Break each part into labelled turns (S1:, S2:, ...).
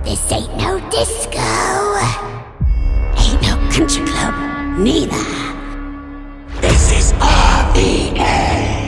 S1: This ain't no disco. Ain't no country club, neither. This is RVA.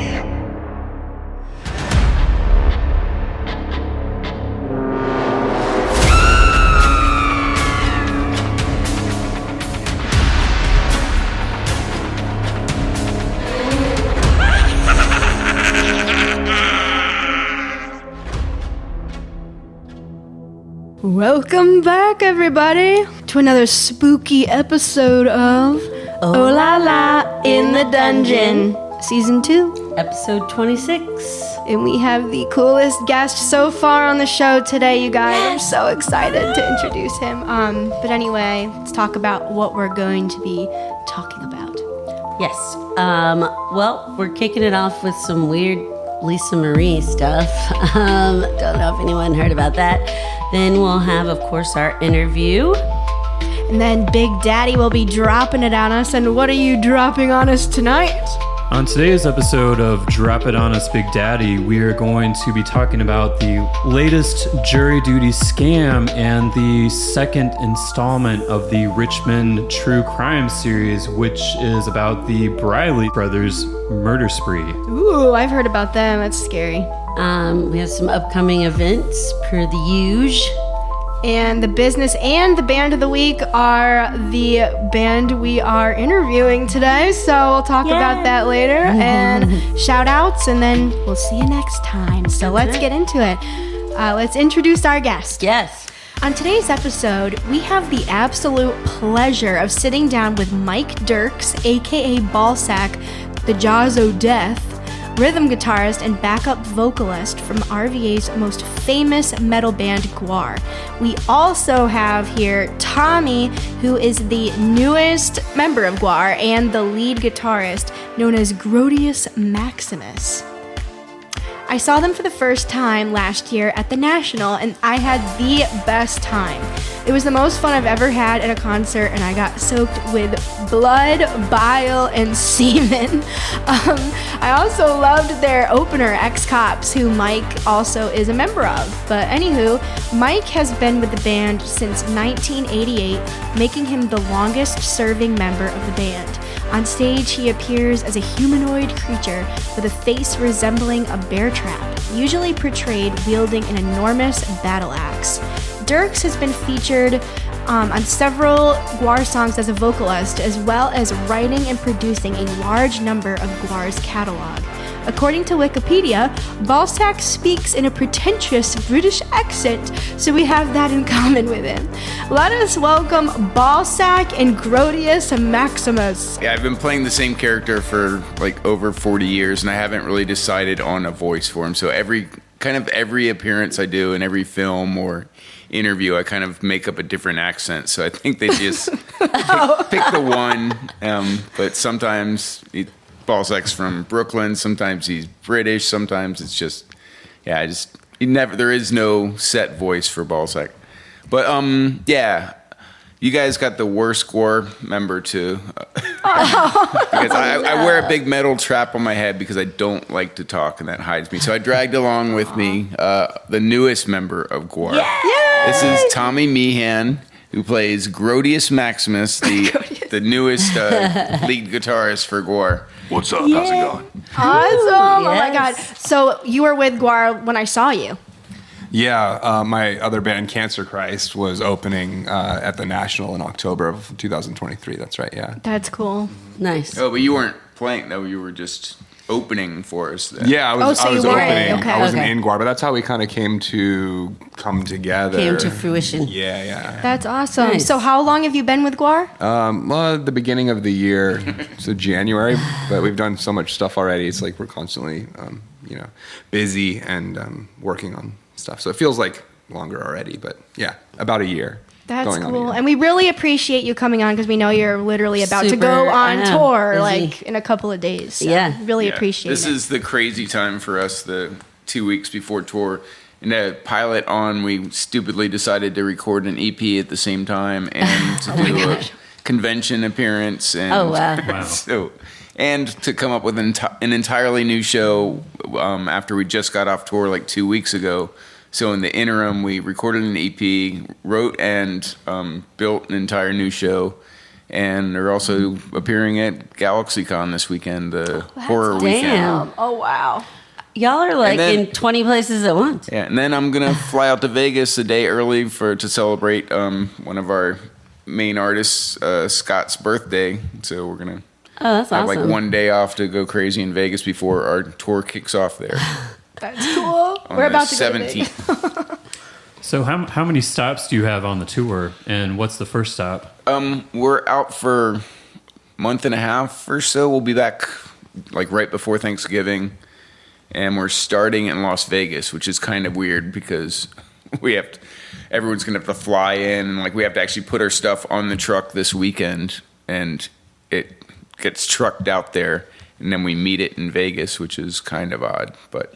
S2: Welcome back, everybody, to another spooky episode of Oh La La in the Dungeon, Season 2,
S3: Episode 26.
S2: And we have the coolest guest so far on the show today, you guys. I'm so excited to introduce him. But anyway, let's talk about what we're going to be talking about.
S3: Yes. Well, we're kicking it off with some weird Lisa Marie stuff. Don't know if anyone heard about that. Then we'll have, of course, our interview.
S2: And then Big Daddy will be dropping it on us. And what are you dropping on us tonight?
S4: On today's episode of Drop It On Us Big Daddy, we are going to be talking about the latest jury duty scam and the second installment of the Richmond True Crime series, which is about the Briley Brothers murder spree.
S2: Ooh, I've heard about them. That's scary.
S3: We have some upcoming events per the usual.
S2: And the business and the band of the week are the band we are interviewing today. So we'll talk about that later. And shout outs, and then we'll see you next time. So let's get into it. Let's introduce our guest.
S3: Yes.
S2: On today's episode, we have the absolute pleasure of sitting down with Mike Derks, aka Balsac the Jaws o' Death, rhythm guitarist and backup vocalist from RVA's most famous metal band, GWAR. We also have here Tommy, who is the newest member of GWAR and the lead guitarist, known as Grodius Maximus. I saw them for the first time last year at the National, and I had the best time. It was the most fun I've ever had at a concert, and I got soaked with blood, bile, and semen. I also loved their opener, Ex-Cops, who Mike also is a member of. But anywho, Mike has been with the band since 1988, making him the longest-serving member of the band. On stage, he appears as a humanoid creature with a face resembling a bear trap, usually portrayed wielding an enormous battle axe. Derks has been featured on several GWAR songs as a vocalist, as well as writing and producing a large number of GWAR's catalog. According to Wikipedia, Balsac speaks in a pretentious British accent, so we have that in common with him. Let us welcome Balsac and Grodius Maximus.
S5: Yeah, I've been playing the same character for like over 40 years, and I haven't really decided on a voice for him. So every appearance I do in every film or interview, I kind of make up a different accent. So I think they just pick the one. But sometimes Balsac's from Brooklyn, sometimes he's British, sometimes it's just, there is no set voice for Balsac. But you guys got the worst GWAR member too. Because I wear a big metal trap on my head because I don't like to talk, and that hides me. So I dragged along with me the newest member of GWAR.
S2: Yay!
S5: This is Tommy Meehan, who plays Grodius Maximus, the newest lead guitarist for GWAR.
S6: What's up? How's it going?
S2: Awesome!
S3: Yes.
S2: Oh my god. So you were with GWAR when I saw you.
S6: Yeah, my other band, Cancer Christ, was opening at the National in October of 2023. That's right, yeah.
S2: That's cool.
S3: Nice.
S5: Oh, but you weren't playing, though. You were just opening for us then.
S6: Yeah, I was
S2: you were.
S6: opening.
S2: Okay.
S6: I wasn't in GWAR, but that's how we kind of come together.
S3: Came to fruition.
S6: Yeah.
S2: That's awesome.
S3: Nice.
S2: So how long have you been with GWAR?
S6: Well, the beginning of the year, so January, but we've done so much stuff already. It's like we're constantly, busy and working on stuff. So it feels like longer already, but yeah, about a year.
S2: That's cool. And we really appreciate you coming on because we know you're literally about to go on tour
S3: busy.
S2: like in a couple of days. So really appreciate
S5: This
S2: it.
S5: is the crazy time for us, the 2 weeks before tour. And to pilot on, we stupidly decided to record an EP at the same time and to do a convention appearance. And
S3: Oh, wow.
S5: so, and to come up with an entirely new show after we just got off tour like 2 weeks ago. So in the interim, we recorded an EP, wrote and built an entire new show, and they're also appearing at GalaxyCon this weekend, the horror weekend.
S3: Damn.
S2: Oh, wow.
S3: Y'all are like
S5: then-
S3: in 20 places at once.
S5: Yeah, and then I'm gonna fly out to Vegas a day early to celebrate one of our main artists, Scott's birthday. So we're gonna
S3: Oh, that's
S5: have
S3: awesome.
S5: like one day off to go crazy in Vegas before our tour kicks off there.
S2: That's cool.
S5: On
S2: We're
S5: the
S2: about to go to
S5: 17th.
S2: Vegas.
S4: So how many stops do you have on the tour, and what's the first stop?
S5: We're out for a month and a half or so. We'll be back like right before Thanksgiving, and we're starting in Las Vegas, which is kind of weird because everyone's gonna have to fly in, and like we have to actually put our stuff on the truck this weekend, and it gets trucked out there, and then we meet it in Vegas, which is kind of odd, but.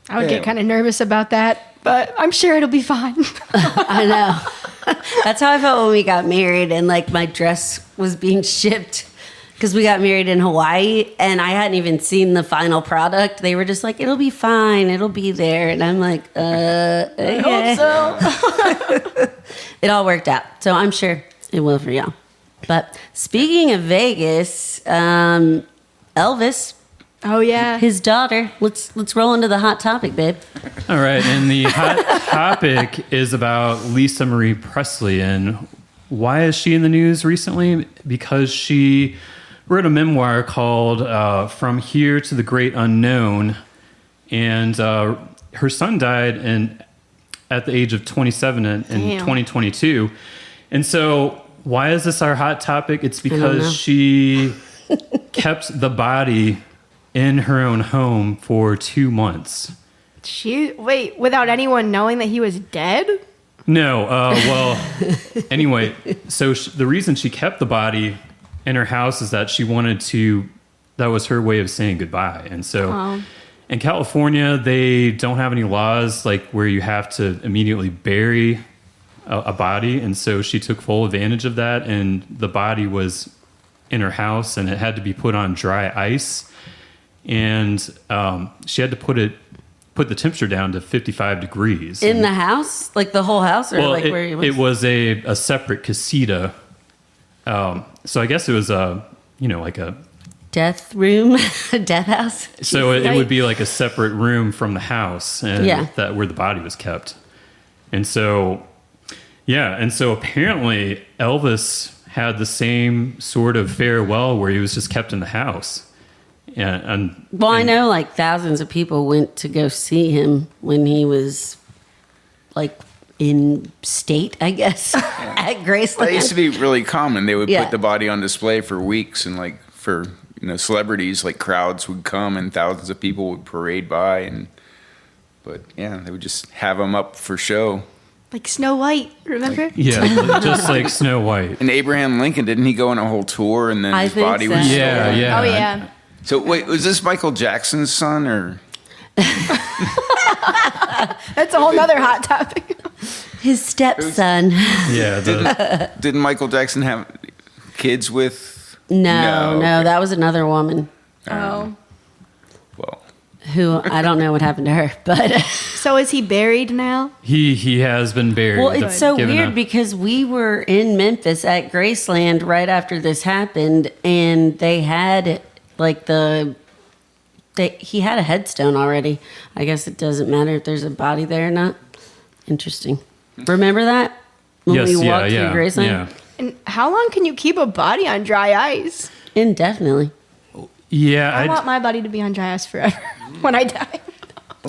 S2: I would
S5: Yeah.
S2: get kind of nervous about that, but I'm sure it'll be fine.
S3: I know. That's how I felt when we got married and like my dress was being shipped because we got married in Hawaii and I hadn't even seen the final product. They were just like, it'll be fine. It'll be there. And I'm like, okay.
S2: I hope so.
S3: It all worked out. So I'm sure it will for y'all. But speaking of Vegas, Elvis,
S2: Oh, yeah.
S3: his daughter, let's roll into the hot topic, babe.
S4: All right, and the hot topic is about Lisa Marie Presley, and why is she in the news recently? Because she wrote a memoir called From Here to the Great Unknown, and her son died at the age of 27 in
S2: Damn.
S4: 2022. And so why is this our hot topic? It's
S3: know.
S4: because she kept the body in her own home for 2 months.
S2: Wait, without anyone knowing that he was dead?
S4: No, well, anyway, so the reason she kept the body in her house is that she wanted to, that was her way of saying goodbye. And so in California, they don't have any laws like where you have to immediately bury a body. And so she took full advantage of that. And the body was in her house and it had to be put on dry ice. And she had to put the temperature down to 55 degrees.
S3: In the house? Like the whole house? Or
S4: Well,
S3: like
S4: it,
S3: where he was?
S4: it was a separate casita. So I guess it was like a.
S3: Death room? Death house?
S4: So it would be like a separate room from the house, and
S3: Yeah.
S4: that where the body was kept. And so, yeah, and so apparently Elvis had the same sort of farewell where he was just kept in the house. And
S3: Well, I know like thousands of people went to go see him when he was like in state, I guess, at Graceland.
S5: That used to be really common. They would
S3: Yeah.
S5: put the body on display for weeks, and like for celebrities, like crowds would come and thousands of people would parade by, but yeah, they would just have them up for show.
S2: Like Snow White, remember?
S4: yeah, just like Snow White.
S5: And Abraham Lincoln, didn't he go on a whole tour and then
S3: I
S5: his
S3: think
S5: body
S3: so.
S5: was
S4: Yeah,
S5: stolen?
S4: yeah.
S2: Oh, yeah.
S5: So wait, was this Michael Jackson's son or?
S2: That's a whole nother hot topic.
S3: His stepson.
S4: Yeah,
S5: Didn't Michael Jackson have kids with?
S3: No,
S5: okay.
S3: that was another woman
S2: Oh.
S5: Well,
S3: who I don't know what happened to her, but
S2: So is he buried now?
S4: he has been buried.
S3: well, it's so
S4: given
S3: weird
S4: up.
S3: because we were in Memphis at Graceland right after this happened, and they had like he had a headstone already. I guess it doesn't matter if there's a body there or not. Interesting. Remember that when
S4: Yes,
S3: we
S4: yeah,
S3: walked
S4: yeah,
S3: through Graceland?
S4: yeah.
S2: And how long can you keep a body on dry ice?
S3: Indefinitely.
S4: Yeah,
S2: I want my body to be on dry ice forever when I die.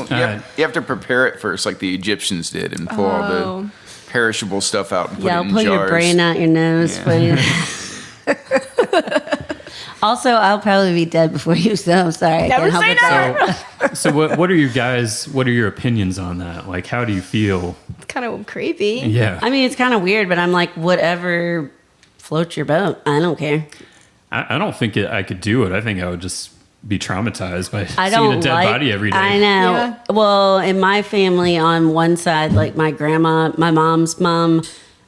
S5: you have to prepare it first, like the Egyptians did, and pull all
S2: Oh.
S5: the perishable stuff out and put
S3: Yeah,
S5: it
S3: I'll
S5: in
S3: pull
S5: jars.
S3: your brain out your nose.
S5: Yeah.
S3: Also, I'll probably be dead before you, so I'm sorry.
S2: Never
S3: I can't help
S2: say
S3: it
S2: never.
S4: So what are your opinions on that? Like, how do you feel?
S2: It's kind of creepy.
S4: Yeah.
S3: I mean, it's kind of weird, but I'm like, whatever floats your boat. I don't care.
S4: I don't think I could do it. I think I would just be traumatized by
S3: I
S4: seeing
S3: don't
S4: a dead
S3: like,
S4: body every day.
S3: I know.
S2: Yeah.
S3: Well, in my family, on one side, like my grandma, my mom's mom,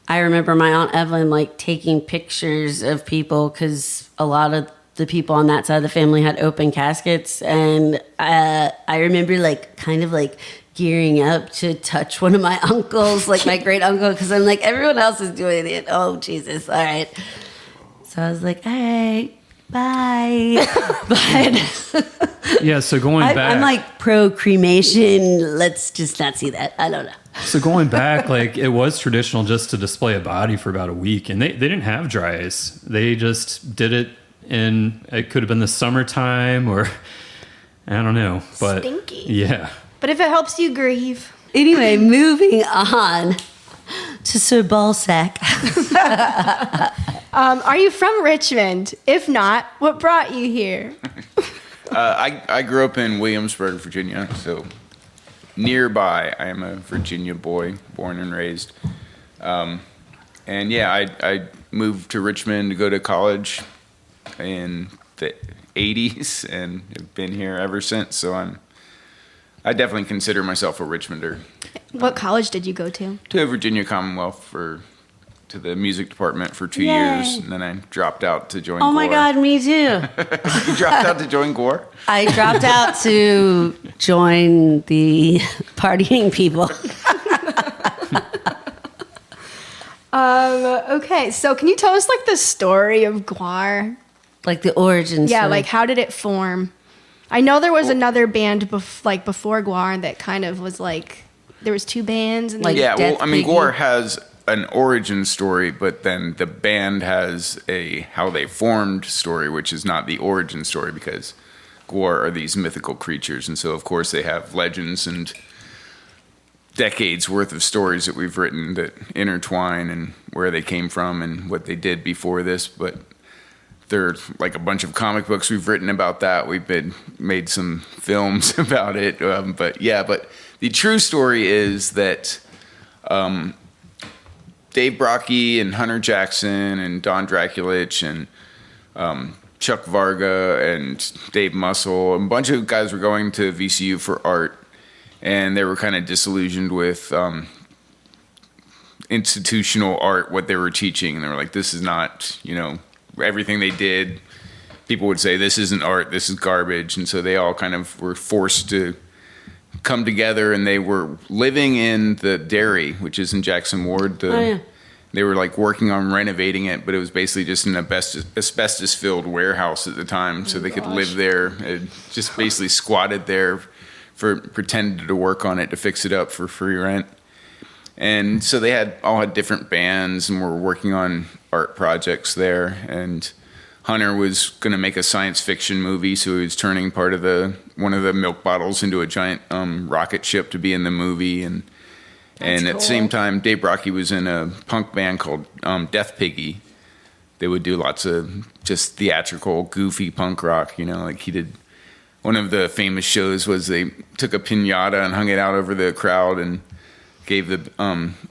S3: I remember my Aunt Evelyn like taking pictures of people because a lot of the people on that side of the family had open caskets, and I remember like kind of like gearing up to touch one of my uncles, like my great uncle, because I'm like, everyone else is doing it. Oh, Jesus. All right. So I was like, all right, bye. But
S4: Yeah, so going back.
S3: I'm like pro cremation. Let's just not see that. I don't know.
S4: So going back, like it was traditional just to display a body for about a week, and they didn't have dry ice. They just did it it could have been the summertime or I don't know. But
S2: Stinky.
S4: Yeah.
S2: But if it helps you grieve.
S3: Anyway, moving on to Sir Balsac.
S2: Are you from Richmond? If not, what brought you here?
S5: I grew up in Williamsburg, Virginia, so nearby. I am a Virginia boy, born and raised. And yeah, I moved to Richmond to go to college in the 80s and have been here ever since. So I definitely consider myself a Richmonder.
S2: What college did you go to?
S5: To Virginia Commonwealth to the music department for 2
S3: Yay.
S5: years, and then I dropped out to join
S3: Oh
S5: GWAR.
S3: my God, me too.
S5: You dropped out to join GWAR?
S3: I dropped out to join the partying people.
S2: Okay, so can you tell us like the story of GWAR?
S3: Like the origin
S2: Yeah,
S3: story.
S2: like how did it form? I know there was another band before GWAR that kind of was like there was two bands and
S3: Like-
S2: then,
S5: Yeah, well,
S3: Death
S5: I mean,
S3: Piggy.
S5: GWAR has an origin story, but then the band has a how they formed story, which is not the origin story because GWAR are these mythical creatures, and so of course they have legends and decades worth of stories that we've written that intertwine and where they came from and what they did before this, but there's like a bunch of comic books we've written about that. We've made some films about it, but the true story is that Dave Brockie and Hunter Jackson and Don Draculich and Chuck Varga and Dave Muscle, and a bunch of guys were going to VCU for art, and they were kind of disillusioned with institutional art, what they were teaching, and they were like, this is not, everything they did, people would say, this isn't art, this is garbage, and so they all kind of were forced to come together, and they were living in the dairy, which is in Jackson Ward. They were like working on renovating it, but it was basically just an asbestos-filled warehouse at the time, so they could live there. And just basically squatted there, pretended to work on it to fix it up for free rent. And so they all had different bands and were working on art projects there. And Hunter was going to make a science fiction movie, so he was turning part of one of the milk bottles into a giant rocket ship to be in the movie. And at the same time, Dave Brockie was in a punk band called Death Piggy. They would do lots of just theatrical, goofy punk rock. Like he did. One of the famous shows was they took a piñata and hung it out over the crowd and gave the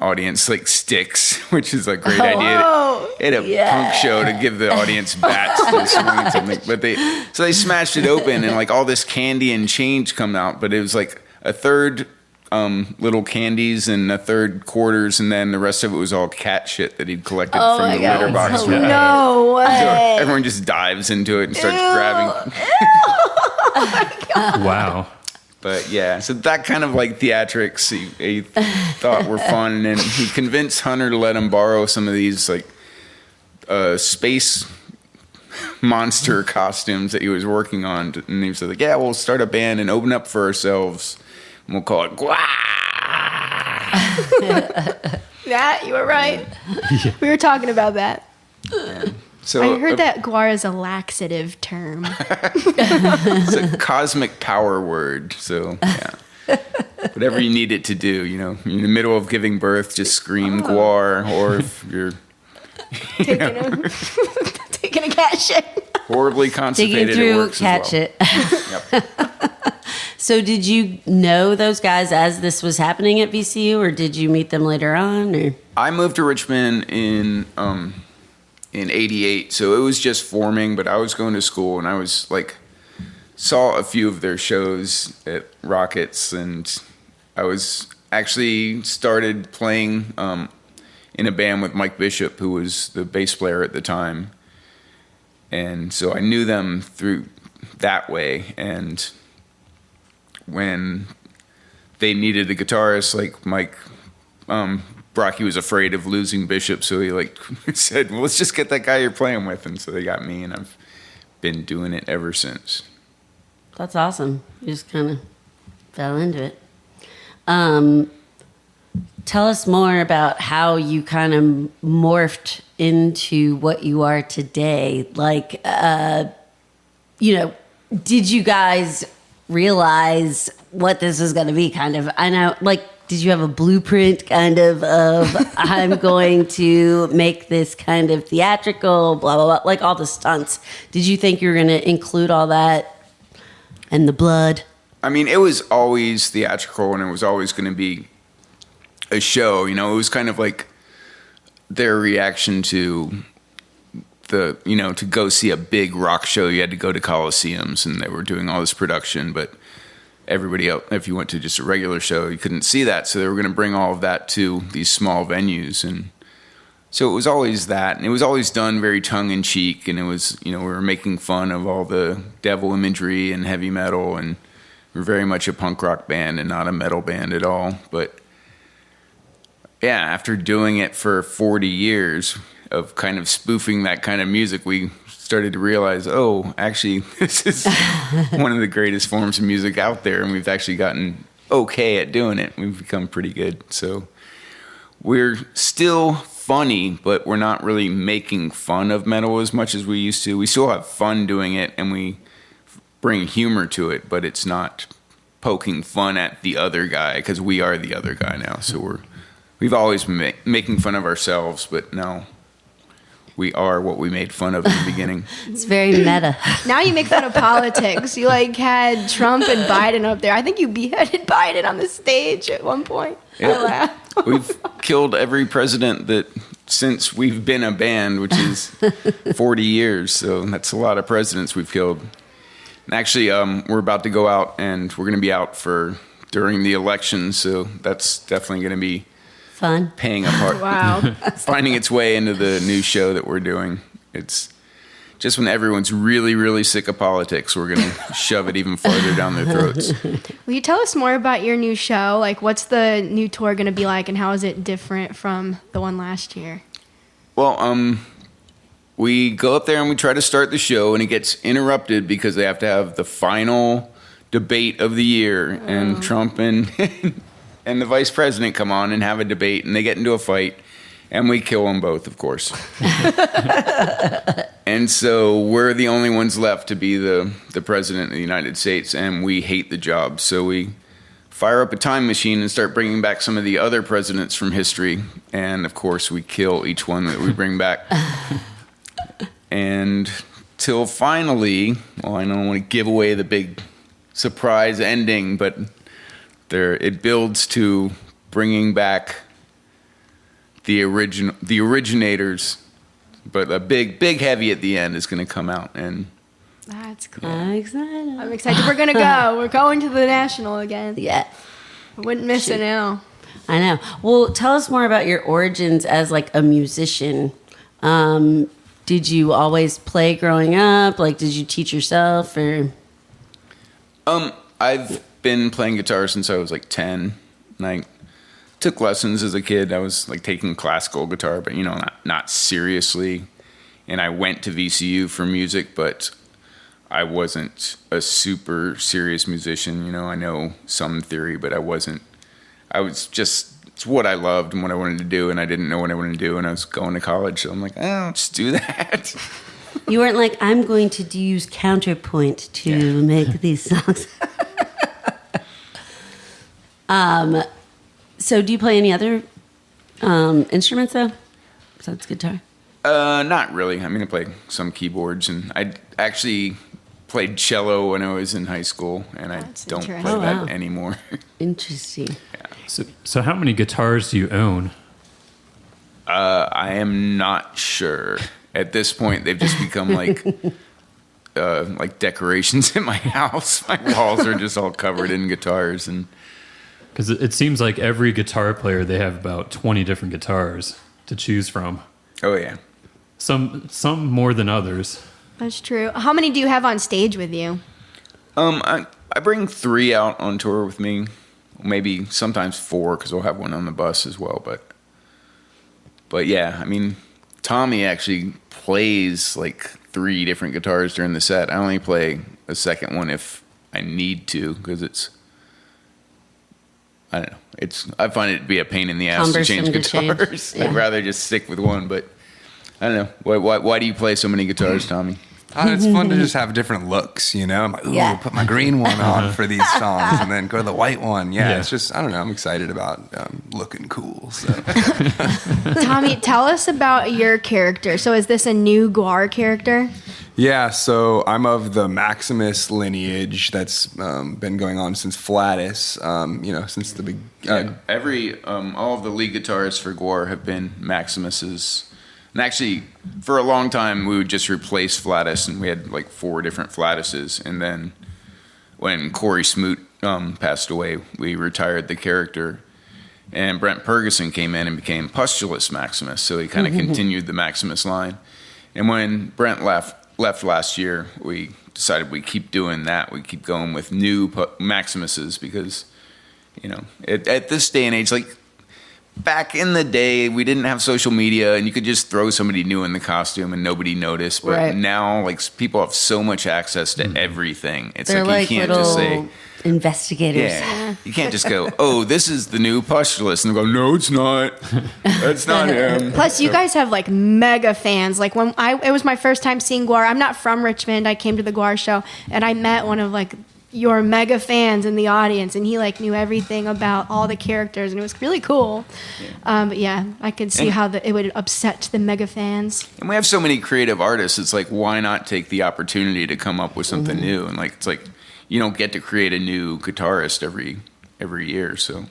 S5: audience like sticks, which is a great idea. They had a punk show to give the audience bats to swing at something. But they smashed it open and like all this candy and change come out, but it was like a third little candies and a third quarters, and then the rest of it was all cat shit that he'd collected from the litter box.
S2: no way.
S5: So everyone just dives into it and starts grabbing.
S4: Wow.
S5: But yeah, so that kind of like theatrics he thought were fun, and he convinced Hunter to let him borrow some of these like space monster costumes that he was working on, and he was like, "Yeah, we'll start a band and open up for ourselves, and we'll call it GWAR."
S2: Yeah, you were right. We were talking about that.
S5: So
S2: I heard that GWAR is a laxative term.
S5: it's a cosmic power word. So yeah, whatever you need it to do, in the middle of giving birth, just scream GWAR, or if you're
S2: Taking a cat shit.
S5: horribly
S3: Digging
S5: constipated, it
S3: through
S5: works
S3: cat
S5: as well.
S3: shit. So did you know those guys as this was happening at VCU, or did you meet them later on? Or?
S5: I moved to Richmond in '88, so it was just forming. But I was going to school, and I was like, saw a few of their shows at Rockets, and I was actually started playing in a band with Mike Bishop, who was the bass player at the time, and so I knew them through that way. And when they needed a guitarist. Like Mike Brocky was afraid of losing Bishop, so he like said, well, let's just get that guy you're playing with. And so they got me, and I've been doing it ever since.
S3: That's awesome. You just kind of fell into it. Tell us more about how you kind of morphed into what you are today. Like, did you guys realize what this was going to be? Kind of, I know, like, did you have a blueprint kind of I'm going to make this kind of theatrical, blah, blah, blah, like all the stunts? Did you think you were going to include all that and the blood?
S5: I mean, it was always theatrical, and it was always going to be a show. It was kind of like their reaction to to go see a big rock show. You had to go to Coliseums, and they were doing all this production, but everybody else, if you went to just a regular show, you couldn't see that. So they were going to bring all of that to these small venues. And so it was always that. And it was always done very tongue in cheek. And it was, we were making fun of all the devil imagery and heavy metal. And we were very much a punk rock band and not a metal band at all. But yeah, after doing it for 40 years of kind of spoofing that kind of music, we started to realize, actually, this is one of the greatest forms of music out there, and we've actually gotten okay at doing it. We've become pretty good. So we're still funny, but we're not really making fun of metal as much as we used to. We still have fun doing it, and we bring humor to it, but it's not poking fun at the other guy, because we are the other guy now. So we've always been making fun of ourselves, but now we are what we made fun of in the beginning.
S3: It's very meta.
S2: Now you make fun of politics. You had Trump and Biden up there. I think you beheaded Biden on the stage at one point.
S5: Yeah. We've killed every president since we've been a band, which is 40 years. So that's a lot of presidents we've killed. And actually, we're about to go out, and we're going to be out during the election. So that's definitely going to be
S3: fun.
S5: Paying a part.
S2: Wow.
S5: Finding its way into the new show that we're doing. It's just when everyone's really, really sick of politics, we're going to shove it even farther down their throats.
S2: Will you tell us more about your new show? Like, what's the new tour going to be like, and how is it different from the one last year?
S5: Well, we go up there and we try to start the show, and it gets interrupted because they have to have the final debate of the year, and Trump and the vice president come on and have a debate, and they get into a fight, and we kill them both, of course. And so we're the only ones left to be the president of the United States, and we hate the job. So we fire up a time machine and start bringing back some of the other presidents from history, and of course we kill each one that we bring back. And till finally, well, I don't want to give away the big surprise ending, but it builds to bringing back the originators, but a big heavy at the end is going to come out, and
S2: that's cool.
S3: I'm excited.
S2: I'm excited. We're going to go. We're going to the National again.
S3: Yeah.
S2: I wouldn't miss it now.
S3: I know. Well, tell us more about your origins as like a musician. Did you always play growing up? Like, did you teach yourself, or?
S5: I've been playing guitar since I was like 10. And I took lessons as a kid. I was like taking classical guitar, but not seriously. And I went to VCU for music, but I wasn't a super serious musician. I know some theory, but I wasn't. I was just, it's what I loved and what I wanted to do, and I didn't know what I wanted to do, and I was going to college, so I'm like, I'll just do that.
S3: You weren't like, I'm going to use counterpoint to make these songs. So do you play any other instruments, though, besides guitar?
S5: Not really. I mean, I play some keyboards, and I actually played cello when I was in high school, and I don't play that anymore.
S3: Interesting.
S5: Yeah.
S4: So how many guitars do you own?
S5: I am not sure. At this point, they've just become like decorations in my house. My walls are just all covered in guitars, and
S4: because it seems like every guitar player, they have about 20 different guitars to choose from.
S5: Oh yeah.
S4: Some more than others.
S2: That's true. How many do you have on stage with you?
S5: I bring 3 out on tour with me. maybe sometimes 4 because we'll have one on the bus as well. But yeah, I mean, Tommy actually plays like 3 different guitars during the set. I only play a second one if I need to because I don't know. I find it to be a pain in the ass to change guitars. I'd rather just stick with one. But I don't know. Why do you play so many guitars, Tommy?
S6: It's fun to just have different looks, you know? I'm like, ooh, put my green one on for these songs and then go to the white one. Yeah, it's just, I don't know. I'm excited about looking cool. So.
S2: Tommy, tell us about your character. So is this a new GWAR character?
S6: Yeah, so I'm of the Maximus lineage that's been going on since Flatus, since the big...
S5: all of the lead guitarists for GWAR have been Maximus's. And actually, for a long time, we would just replace Flatus, and we had like 4 different Flatuses. And then when Corey Smoot passed away, we retired the character. And Brent Pergason came in and became Pustulus Maximus, so he kind of continued the Maximus line. And when Brent left last year, we decided we'd keep doing that. We keep going with new Maximuses because, at this day and age, like, back in the day, we didn't have social media, and you could just throw somebody new in the costume and nobody noticed. But now, like, people have so much access to everything. It's
S3: They're
S5: like you can't just say
S3: investigators.
S5: Yeah, you can't just go, "Oh, this is the new Pustulus," and go, "No, it's not. That's not him."
S2: Plus, you guys have like mega fans. Like it was my first time seeing GWAR. I'm not from Richmond. I came to the GWAR show, and I met one of like your mega fans in the audience, and he like knew everything about all the characters, and it was really cool. But yeah, I could see how it would upset the mega fans.
S5: And we have so many creative artists. It's like, why not take the opportunity to come up with something new? And like, it's like you don't get to create a new guitarist every year. So,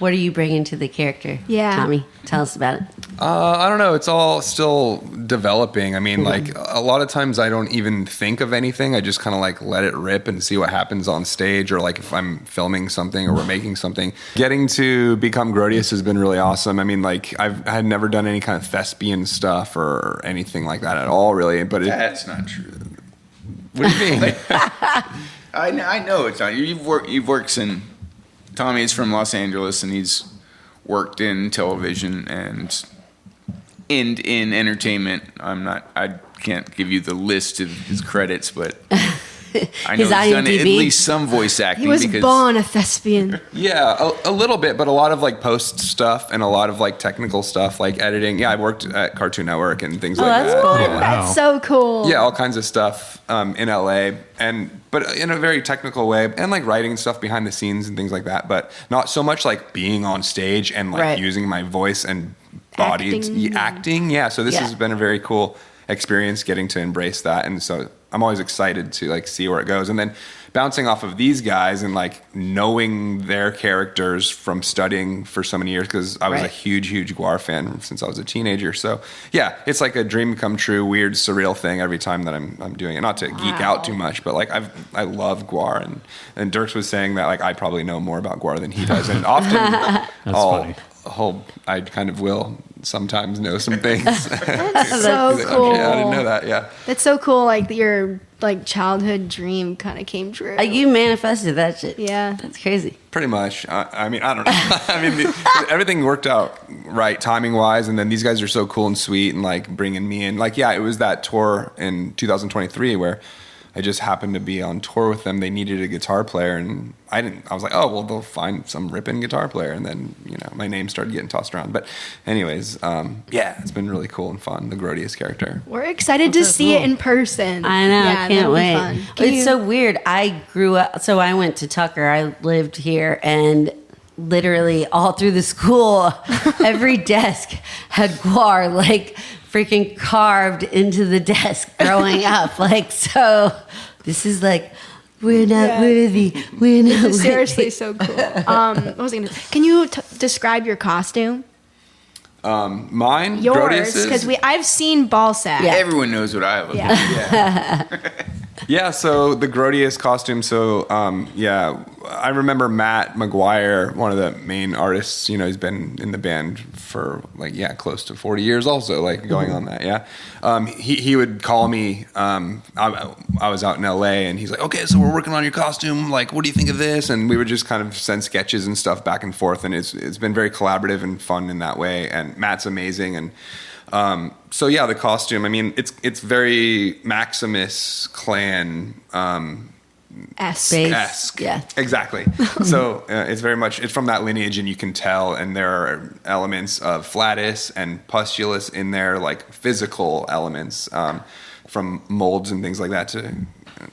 S3: what are you bringing to the character?
S2: Yeah,
S3: Tommy, tell us about it.
S6: I don't know. It's all still developing. I mean, like a lot of times I don't even think of anything. I just kind of like let it rip and see what happens on stage, or like if I'm filming something or we're making something. Getting to become Grodius has been really awesome. I mean, like I had never done any kind of thespian stuff or anything like that at all, really. But
S5: that's not true.
S6: What do you mean?
S5: I know it's not. You've worked in. Tommy is from Los Angeles, and he's worked in television and in entertainment. I can't give you the list of his credits, but I know he's done at least some voice acting.
S2: He was born a thespian.
S6: Yeah, a little bit, but a lot of like post stuff and a lot of like technical stuff, like editing. Yeah, I worked at Cartoon Network and things like
S3: that's
S6: that.
S3: Cool.
S6: Yeah.
S2: That's so cool.
S6: Yeah, all kinds of stuff in LA, but in a very technical way, and like writing stuff behind the scenes and things like that. But not so much like being on stage and like using my voice and body acting. Yeah, so this has been a very cool experience getting to embrace that, and so I'm always excited to like see where it goes. And then bouncing off of these guys and like knowing their characters from studying for so many years, because I was a huge GWAR fan since I was a teenager. So yeah, it's like a dream come true, weird, surreal thing every time that I'm doing it. Not to geek out too much, but like I love GWAR, and Derks was saying that like I probably know more about GWAR than he does, and often I kind of will sometimes know some things.
S2: That's so cool.
S6: Yeah, I didn't know that. Yeah,
S2: that's so cool. Like your like childhood dream kind of came true.
S3: You manifested that shit.
S2: Yeah,
S3: that's crazy.
S6: Pretty much. I mean, I don't know. I mean, everything worked out right timing wise, and then these guys are so cool and sweet, and like bringing me in. Like, yeah, it was that tour in 2023 where I just happened to be on tour with them. They needed a guitar player, and I was like, oh, well, they'll find some ripping guitar player. And then, my name started getting tossed around. But anyways, yeah, it's been really cool and fun, the Grodius character.
S2: We're excited to see it in person.
S3: I know, I can't wait. It's so weird. I grew up, so I went to Tucker. I lived here, and literally all through the school, every desk had GWAR, like, freaking carved into the desk growing up. Like, so this is like, we're not worthy. We're not worthy.
S2: Seriously so cool. What was I going to say? Can you describe your costume?
S6: Mine?
S2: Yours, because I've seen Balsac.
S5: Yeah. Everyone knows what I look like.
S6: Yeah, so the Grodius costume, so I remember Matt McGuire, one of the main artists, he's been in the band for close to 40 years also, going on that. Yeah. He would call me, I was out in LA and he's like, okay, so we're working on your costume. Like, what do you think of this? And we would just kind of send sketches and stuff back and forth. And it's been very collaborative and fun in that way. And Matt's amazing. And, so yeah, the costume, I mean, it's very Maximus clan, esque.
S3: Yeah.
S6: Exactly. So it's very much, it's from that lineage and you can tell, and there are elements of Flatus and Pustulus in there, like physical elements, from molds and things like that, to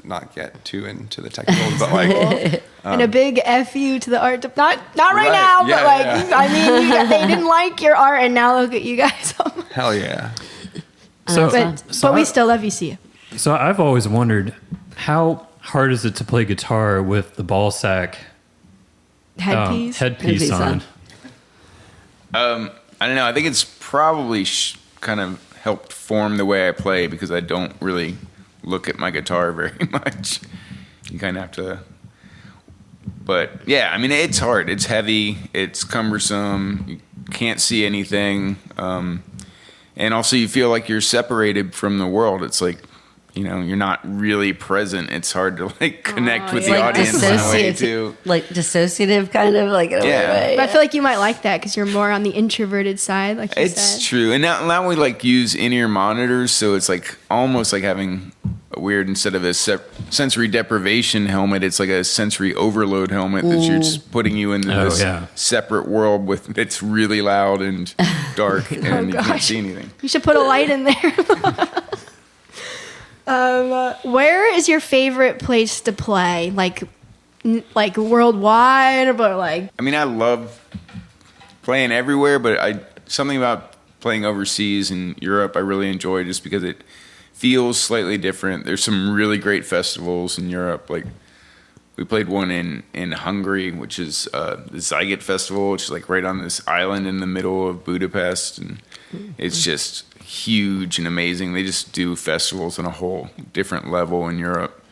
S6: not get too into the technicals, but
S2: and a big FU to the art, not right now,
S6: yeah,
S2: but I mean, they didn't like your art, and now look at you guys.
S6: Hell yeah.
S2: But we still love you, see you.
S4: So I've always wondered, how hard is it to play guitar with the Balsac headpiece on?
S5: I don't know. I think it's probably kind of helped form the way I play, because I don't really look at my guitar very much. You kind of have to. But yeah, I mean, it's hard. It's heavy. It's cumbersome. You can't see anything. And also you feel like you're separated from the world. It's like, you're not really present. It's hard to connect with the audience in a way too.
S3: Like dissociative kind of, like in a way.
S2: But I feel like you might like that because you're more on the introverted side, like you said.
S5: It's true. And now we use in-ear monitors, so it's almost like having a weird, instead of a sensory deprivation helmet, it's like a sensory overload helmet that you're just putting you into this separate world with. It's really loud and dark, and you can't see anything.
S2: You should put a light in there. Where is your favorite place to play? Like worldwide, or I
S5: mean, I love playing everywhere, but something about playing overseas in Europe I really enjoy, just because it feels slightly different. There's some really great festivals in Europe. Like, we played one in Hungary, which is the Zyget Festival, which is right on this island in the middle of Budapest, and it's just huge and amazing. They just do festivals on a whole different level in Europe.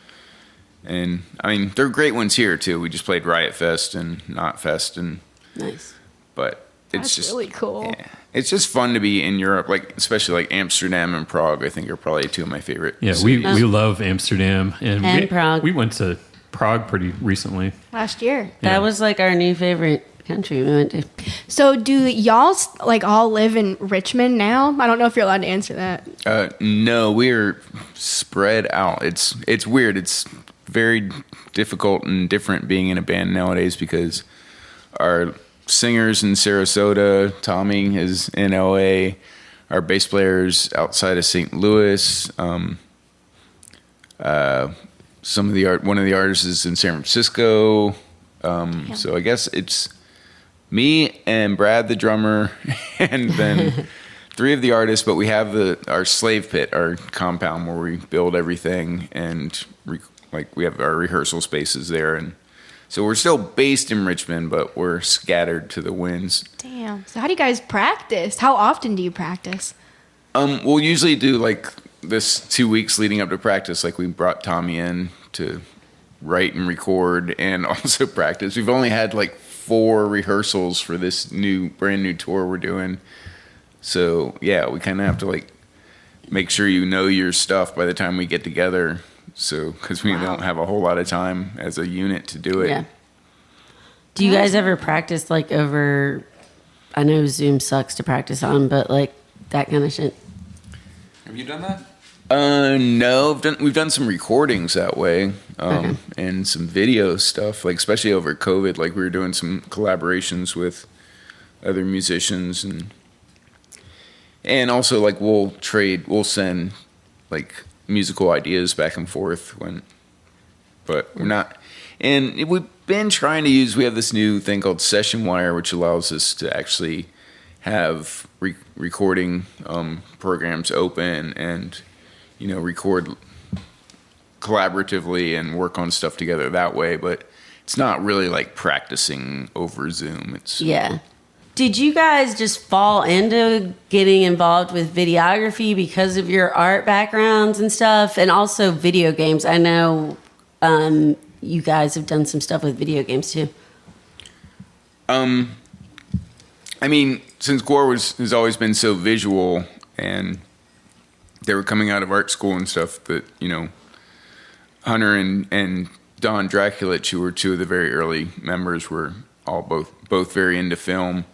S5: And I mean, they're great ones here too. We just played Riot Fest and Not Fest, and
S3: nice.
S5: But it's just
S2: really cool.
S5: Yeah, it's just fun to be in Europe, especially Amsterdam and Prague. I think are probably two of my favorite.
S4: Yeah,
S5: cities.
S4: we love Amsterdam and
S3: Prague.
S4: We went to Prague pretty recently.
S2: Last year.
S3: That was our new favorite country we went to.
S2: So do y'all all live in Richmond now? I don't know if you're allowed to answer that.
S5: No, we're spread out. It's weird. It's very difficult and different being in a band nowadays, because our singer's in Sarasota, Tommy is in LA, our bass player's outside of St. Louis. One of the artists is in San Francisco. So I guess it's me and Brad, the drummer, and then three of the artists. But we have our slave pit, our compound where we build everything, and we have our rehearsal spaces there. And so we're still based in Richmond, but we're scattered to the winds.
S2: Damn. So how do you guys practice? How often do you practice?
S5: We'll usually do this 2 weeks leading up to practice. We brought Tommy in to write and record and also practice. We've only had 4 rehearsals for this brand new tour we're doing. So yeah, we kind of have to make sure you know your stuff by the time we get together. So, because we don't have a whole lot of time as a unit to do it.
S3: Yeah. Do you guys ever practice over? I know Zoom sucks to practice on, but that kind of shit.
S6: Have you done that?
S5: No, we've done some recordings that way, and some video stuff, especially over COVID. We were doing some collaborations with other musicians, and also we'll send musical ideas back and forth but we're not. And we've been trying to we have this new thing called Session Wire, which allows us to actually have recording programs open and record collaboratively and work on stuff together that way. But it's not really practicing over Zoom.
S3: Yeah. Did you guys just fall into getting involved with videography because of your art backgrounds and stuff, and also video games? I know you guys have done some stuff with video games too.
S5: I mean, since GWAR has always been so visual, and they were coming out of art school and stuff, that, you know, Hunter and Don Draculich, who were two of the very early members, were all both very into film.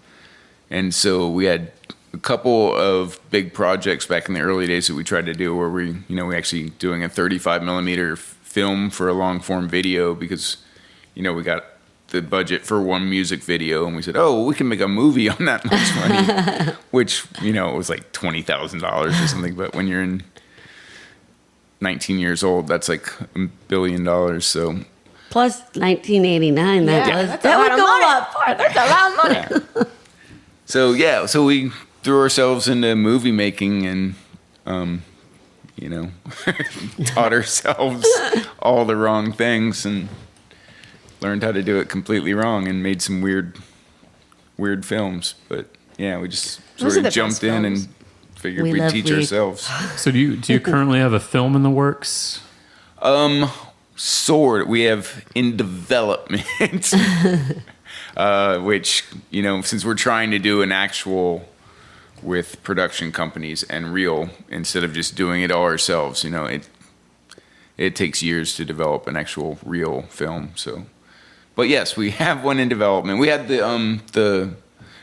S5: And so we had a couple of big projects back in the early days that we tried to do, where we actually doing a 35 millimeter film for a long form video, because, you know, we got the budget for one music video, and we said, oh, we can make a movie on that much money, which, you know, it was like $20,000 or something. But when you're in 19 years old, that's like $1 billion. So
S3: plus 1989, that would go a lot far. That's a lot of money.
S5: Yeah. So we threw ourselves into movie making, and you know, taught ourselves all the wrong things and learned how to do it completely wrong, and made some weird films. But yeah, we just sort of jumped in and figured we'd teach ourselves.
S4: So do you currently have a film in the works?
S5: Sort. We have in development, which, you know, since we're trying to do an actual with production companies and real, instead of just doing it all ourselves, you know, it takes years to develop an actual real film. So, but yes, we have one in development. We had the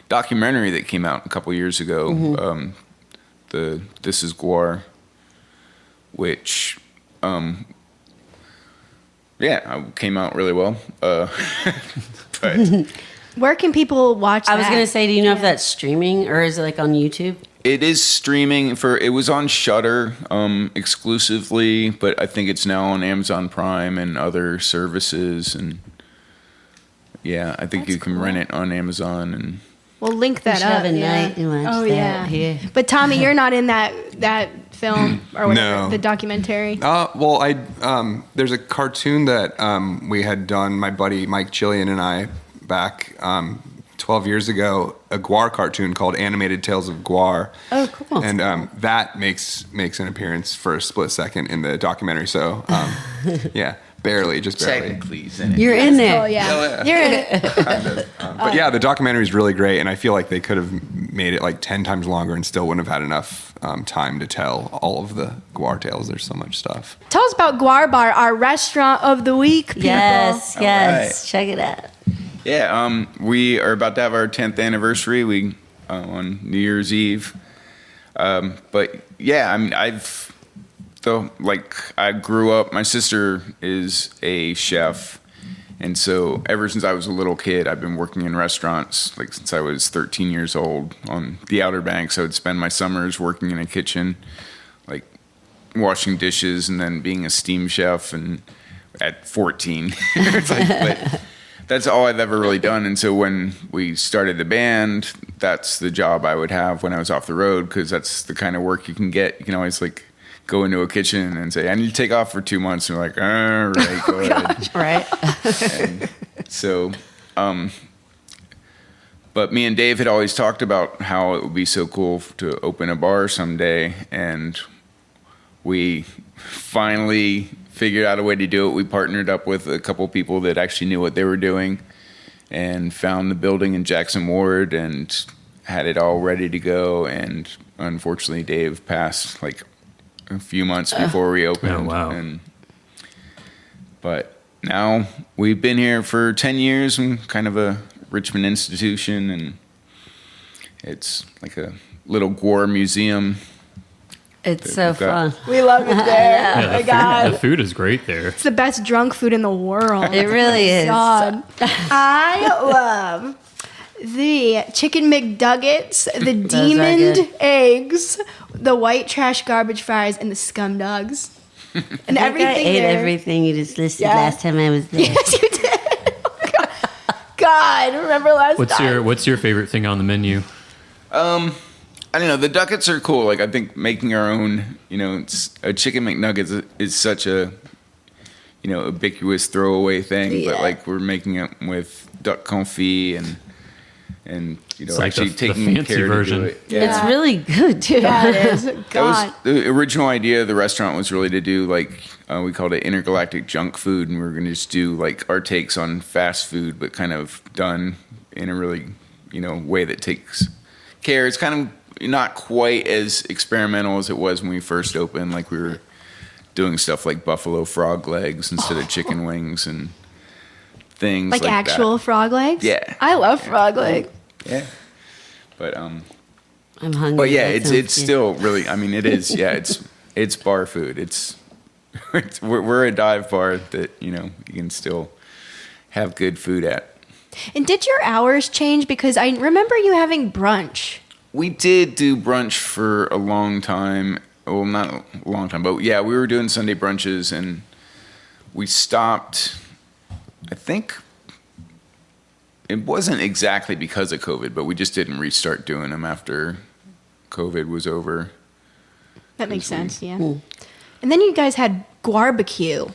S5: documentary that came out a couple years ago.
S3: Mm-hmm.
S5: The This Is GWAR, which came out really well. But
S2: Where can people watch that?
S3: I was going to say, do you know if that's streaming or is it like on YouTube?
S5: it is streaming it was on Shudder exclusively, but I think it's now on Amazon Prime and other services, and yeah, I think
S2: That's
S5: you can
S2: cool.
S5: rent it on Amazon. And
S2: We'll link that
S3: We should
S2: up.
S3: have a
S2: yeah.
S3: night and watch
S2: Oh
S3: that
S2: yeah.
S3: here.
S2: But Tommy, you're not in that film or whatever,
S6: No.
S2: the documentary.
S6: Well, there's a cartoon that we had done, my buddy Mike Chillian and I, back 12 yeyears ago, a GWAR cartoon called Animated Tales of GWAR.
S3: Oh, cool.
S6: And that makes an appearance for a split second in the documentary. So, yeah, just barely.
S5: technically, he's in it.
S3: You're in there.
S2: Oh yeah.
S6: Oh, yeah.
S2: You're in it.
S6: But yeah, the documentary is really great, and I feel like they could have made it like 10 times longer and still wouldn't have had enough time to tell all of the GWAR tales. There's so much stuff.
S2: Tell us about GWAR Bar, our restaurant of the week, people.
S3: Yes.
S5: All right.
S3: Check it out.
S5: Yeah, we are about to have our 10th anniversary. We on New Year's Eve. But yeah, I mean, I grew up. My sister is a chef, and so ever since I was a little kid, I've been working in restaurants. Like since I was 13 years old on the Outer Banks, I would spend my summers working in a kitchen, like washing dishes, and then being a steam chef. And at 14, it's like, but that's all I've ever really done. And so when we started the band, that's the job I would have when I was off the road, because that's the kind of work you can get. You can always like go into a kitchen and say, I need to take off for 2 months. And they're like, all right, go ahead.
S3: Right.
S5: And so, but me and Dave had always talked about how it would be so cool to open a bar someday. And we finally figured out a way to do it. We partnered up with a couple people that actually knew what they were doing and found the building in Jackson Ward and had it all ready to go. And unfortunately, Dave passed like a few months before we opened.
S4: Oh, wow.
S5: But now we've been here for 10 years and kind of a Richmond institution, and it's like a little GWAR museum.
S3: It's so
S5: We've got-
S3: fun.
S2: We love it there. Oh my
S4: the
S2: God.
S4: food is great there.
S2: It's the best drunk food in the world.
S3: It really is.
S2: God. I love the chicken McDuggets, the
S3: are
S2: demoned
S3: good.
S2: eggs, the white trash garbage fries, and the scum dogs. And
S3: I
S2: everything
S3: ate
S2: there.
S3: everything you just listed
S2: Yeah.
S3: last time I was there.
S2: Yes, you did. Oh, God, remember last time?
S4: What's your favorite thing on the menu?
S5: I don't know. The Ducats are cool. Like, I think making our own, it's, a chicken McNuggets is such a, ubiquitous throwaway thing.
S3: Yeah.
S5: But like, we're making it with duck confit and and
S4: It's like
S5: actually
S4: the
S5: taking
S4: fancy
S5: care
S4: version.
S5: to do it.
S3: It's really good too.
S2: Yeah, it is.
S5: That
S2: God.
S5: was the original idea of the restaurant was really to do like we called it intergalactic junk food, and we were going to just do like our takes on fast food, but kind of done in a really way that takes care. It's kind of not quite as experimental as it was when we first opened. Like we were doing stuff like buffalo frog legs instead of chicken wings and things like
S2: actual
S5: that.
S2: frog legs.
S5: Yeah.
S2: I love frog leg.
S5: Yeah, but
S3: I'm hungry.
S5: But yeah,
S3: That sounds
S5: it's
S3: good.
S5: still really. I mean, it is. Yeah, it's bar food. We're a dive bar that you can still have good food at.
S2: And did your hours change? Because I remember you having brunch.
S5: We did do brunch for a long time. Well, not a long time, but yeah, we were doing Sunday brunches, and we stopped. I think it wasn't exactly because of COVID, but we just didn't restart doing them after COVID was over.
S2: That makes sense, yeah. And then you guys had GWAR-B-Q.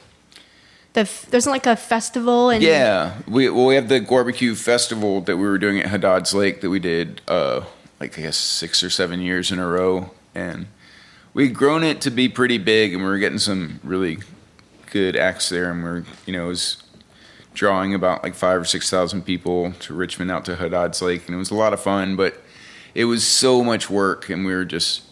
S2: There's like a festival and
S5: Yeah, we have the GWAR-B-Q festival that we were doing at Haddad's Lake that we did I guess 6 or 7 years in a row, and we'd grown it to be pretty big, and we were getting some really good acts there, and we're it was drawing about like 5,000 or 6,000 people to Richmond out to Haddad's Lake, and it was a lot of fun, but it was so much work, and we were just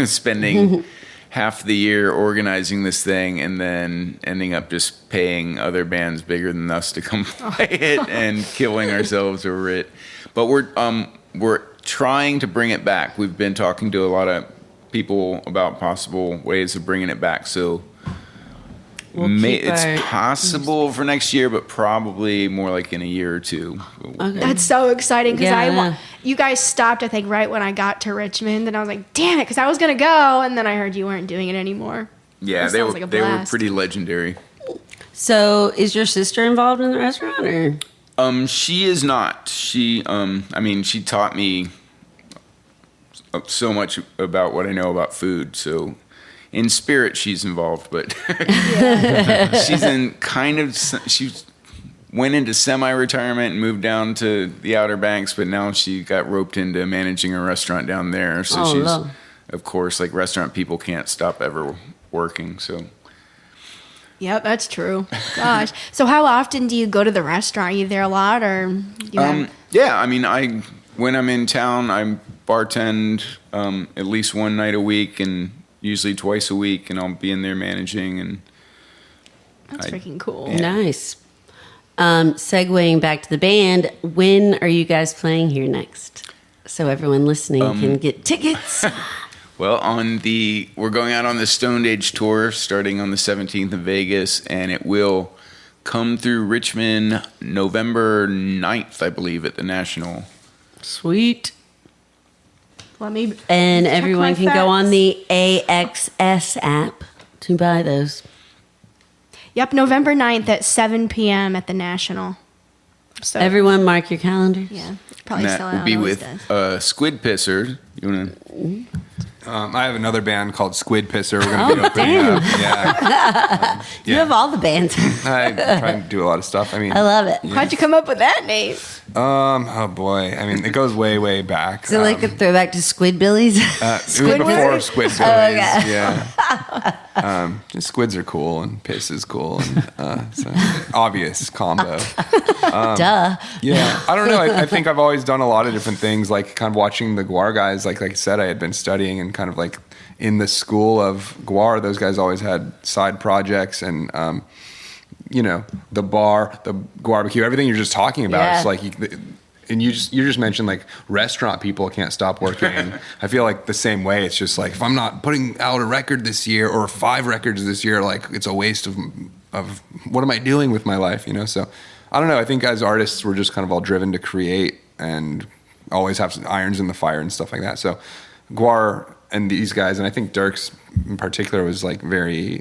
S5: spending half the year organizing this thing and then ending up just paying other bands bigger than us to come play it and killing ourselves over it. But we're trying to bring it back. We've been talking to a lot of people about possible ways of bringing it back, so it's possible for next year, but probably more like in a year or two.
S3: Okay.
S2: that's so exciting because
S3: Yeah.
S2: you guys stopped I think right when I got to Richmond and I was like, damn it, because I was gonna go and then I heard you weren't doing it anymore.
S5: Yeah,
S2: That
S5: they
S2: sounds
S5: were
S2: like a
S5: they were
S2: blast.
S5: pretty legendary.
S3: So, is your sister involved in the restaurant, or?
S5: She is not. She she taught me so much about what I know about food. So, in spirit, she's involved, but she's in she went into semi-retirement and moved down to the Outer Banks, but now she got roped into managing a restaurant down there. So she's,
S3: no.
S5: of course, like restaurant people can't stop ever working. So.
S2: Yep, that's true. Gosh. So how often do you go to the restaurant? Are you there a lot or
S5: Yeah, I mean, when I'm in town, I bartend at least one night a week and usually twice a week, and I'll be in there managing. And
S2: that's freaking cool.
S3: Nice. Segueing back to the band, when are you guys playing here next? So everyone listening can get tickets.
S5: Well, we're going out on the Stoned Age tour starting on the 17th in Vegas, and it will come through Richmond November 9th, I believe, at the National.
S3: Sweet.
S2: Let me
S3: And
S2: check
S3: everyone
S2: my
S3: can go on
S2: facts.
S3: the AXS app to buy those.
S2: Yep, November 9th at 7 p.m. at the National. So
S3: Everyone mark your calendars.
S2: yeah, probably
S5: And
S2: sell
S5: that
S2: out
S5: will be
S2: on
S5: with
S2: those days.
S5: Squid Pisser. You want to?
S6: I have another band called Squid Pisser. We're going to be opening
S3: damn.
S6: up. Yeah,
S3: You have all the bands.
S6: I try to do a lot of stuff. I mean,
S3: I love it.
S2: How'd you come up with that name?
S6: oh boy. I mean, it goes way, way back.
S3: Is it like a throwback to Squidbillies?
S6: It was before Squid Billies.
S3: okay.
S6: Yeah. Just squids are cool and piss is cool and so obvious combo.
S3: Duh.
S6: Yeah, I don't know. I think I've always done a lot of different things, like kind of watching the GWAR guys. Like I said, I had been studying and kind of like in the school of GWAR. Those guys always had side projects and, the bar, the GWAR-B-Q, everything you're just talking about.
S3: Yeah.
S6: It's like, and you just mentioned like restaurant people can't stop working. I feel like the same way. It's just like if I'm not putting out a record this year or 5 records this year, like it's a waste of what am I doing with my life? So I don't know. I think as artists, we're just kind of all driven to create and always have some irons in the fire and stuff like that. So GWAR and these guys, and I think Derks in particular was like very,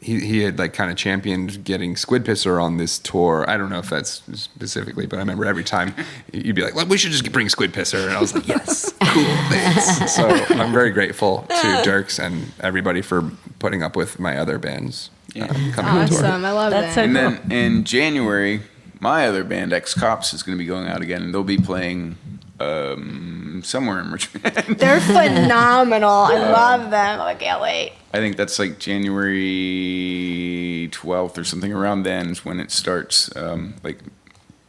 S6: he had like kind of championed getting Squid Pisser on this tour. I don't know if that's specifically, but I remember every time you'd be like, well, we should just bring Squid Pisser. And I was like, yes, cool, thanks. So I'm very grateful to Derks and everybody for putting up with my other bands coming on tour.
S2: Awesome, I love
S3: That's
S2: that.
S3: so
S5: And then in January, my other band, Ex-Cops, is going to be going out again. And they'll be playing somewhere in Richmond.
S2: They're phenomenal. I love them. I can't wait.
S5: I think that's like January 12th or something. Around then is when it starts. Like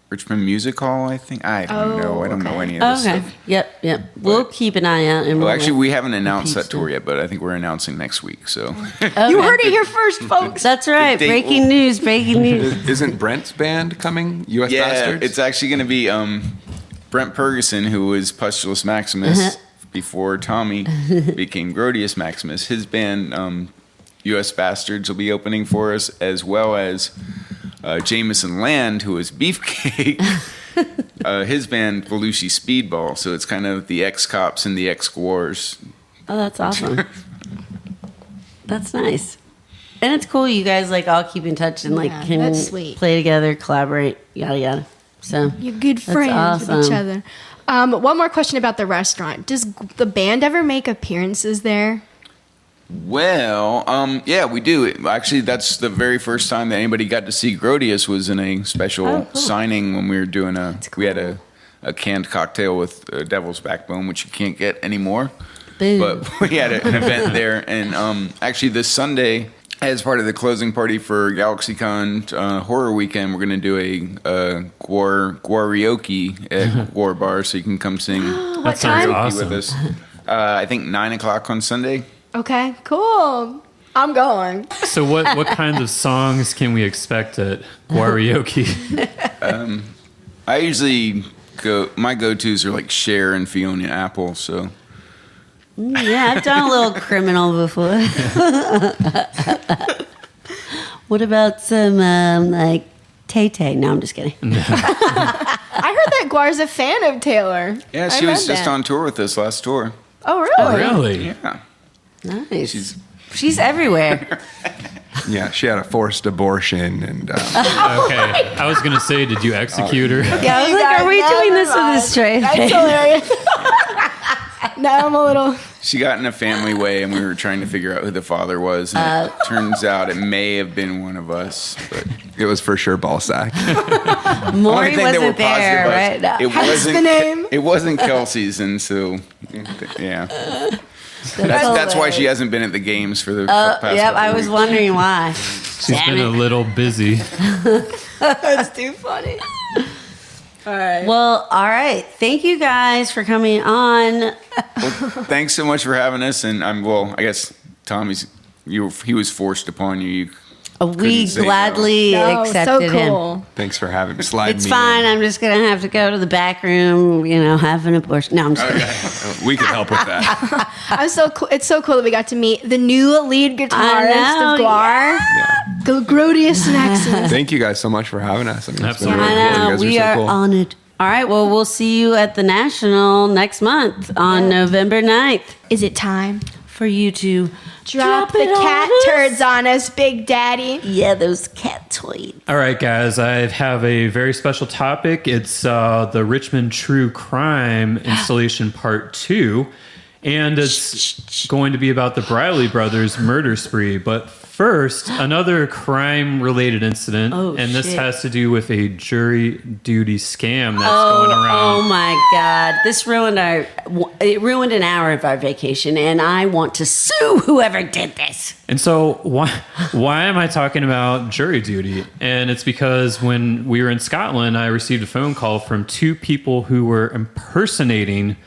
S5: Richmond Music Hall, I think. I don't know. I don't know any of this stuff.
S3: Yep. We'll keep an eye out. And
S5: Well, actually, we haven't announced that tour yet, but I think we're announcing next week. So
S2: You heard it here first, folks.
S3: That's right.
S5: Date
S3: Breaking news.
S6: Isn't Brent's band coming? U.S.
S5: yeah,
S6: Bastards?
S5: it's actually going to be Brent Pergason, who was Pustulus Maximus before Tommy became Grodius Maximus. His band, U.S. Bastards, will be opening for us, as well as Jameson Land, who was Beefcake. His band, Belushi Speedball. So it's kind of the Ex-Cops and the Ex-GWARs.
S3: Oh, that's awesome. That's nice. And it's cool you guys like all keep in touch and like
S2: Yeah,
S3: can
S2: that's sweet.
S3: play together, collaborate, yada yada. So
S2: You're good
S3: that's
S2: friends with each
S3: awesome.
S2: other. One more question about the restaurant. Does the band ever make appearances there?
S5: Well, yeah, we do. Actually, that's the very first time that anybody got to see Grodius was in a special signing when we were doing we had a canned cocktail with Devil's Backbone, which you can't get anymore.
S3: Boom.
S5: But we had an event there, and actually this Sunday, as part of the closing party for GalaxyCon Horror Weekend, we're going to do a GWAR-Rioke at GWAR Bar, so you can come sing
S2: What
S4: sounds
S2: time?
S4: awesome.
S5: with us. I think 9 o'clock on Sunday.
S2: Okay, cool. I'm going.
S4: So what kinds of songs can we expect at Guarioke?
S5: I usually my go-tos are like Cher and Fiona Apple, so
S3: Yeah, I've done a little criminal before. What about some like Tay-Tay? No, I'm just kidding.
S2: I heard that Guar's a fan of Taylor.
S5: yeah,
S2: I
S5: she was
S2: read
S5: just
S2: that.
S5: on tour with us last tour.
S2: Oh, really?
S4: Really?
S5: Yeah.
S3: Nice. She's everywhere.
S6: Yeah, she had a forced abortion, and
S4: Okay. I was gonna say, did you execute her?
S3: Yeah, I was like, are we doing this with a straight
S2: That's
S3: face?
S2: hilarious. Now I'm a little...
S5: She got in a family way, and we were trying to figure out who the father was. And it turns out it may have been one of us, but
S6: it was for sure Balsac.
S3: Maury
S5: only thing that we're
S3: wasn't there,
S5: positive
S3: right?
S5: of, it wasn't
S2: the name.
S5: It wasn't Kelsey's, and so yeah, that's why she hasn't been at the games for the past
S3: Yep,
S5: couple
S3: I was
S5: weeks.
S3: wondering why.
S4: She's been a little busy.
S2: That's too funny. All right.
S3: Well, all right. Thank you guys for coming on.
S5: Thanks so much for having us, and I guess Tommy's he was forced upon you.
S3: We
S5: couldn't say no.
S3: gladly
S2: No,
S3: accepted
S2: so
S3: him.
S2: cool.
S6: Thanks for having me. Slide
S3: It's
S6: me
S3: fine.
S6: in.
S3: I'm just gonna have to go to the back room, have an abortion. No, I'm just kidding.
S6: We could help with that.
S2: I'm so cool. It's so cool that we got to meet the new lead guitarist
S3: I
S2: of
S3: know,
S2: GWAR, the Grodius Maximus.
S6: Thank you guys so much for having us. I mean, it's been
S4: Absolutely.
S6: really
S3: I
S6: cool. You
S3: know.
S6: guys
S3: We
S6: so
S3: are
S6: cool.
S3: honored. All right. Well, we'll see you at the National next month on November 9th
S2: Is it time?
S3: for you to
S2: Drop the
S3: it on
S2: cat
S3: us.
S2: turds on us, Big Daddy.
S3: Yeah, those cat toys.
S4: All right, guys, I have a very special topic. It's the Richmond True Crime installation part 2. And it's going to be about the Briley Brothers murder spree. But first, another crime-related incident.
S3: Oh,
S4: and this
S3: shit.
S4: has to do with a jury duty scam that's going around.
S3: Oh my God! This ruined an hour of our vacation, and I want to sue whoever did this.
S4: And so why am I talking about jury duty? And it's because when we were in Scotland, I received a phone call from 2 people who were impersonating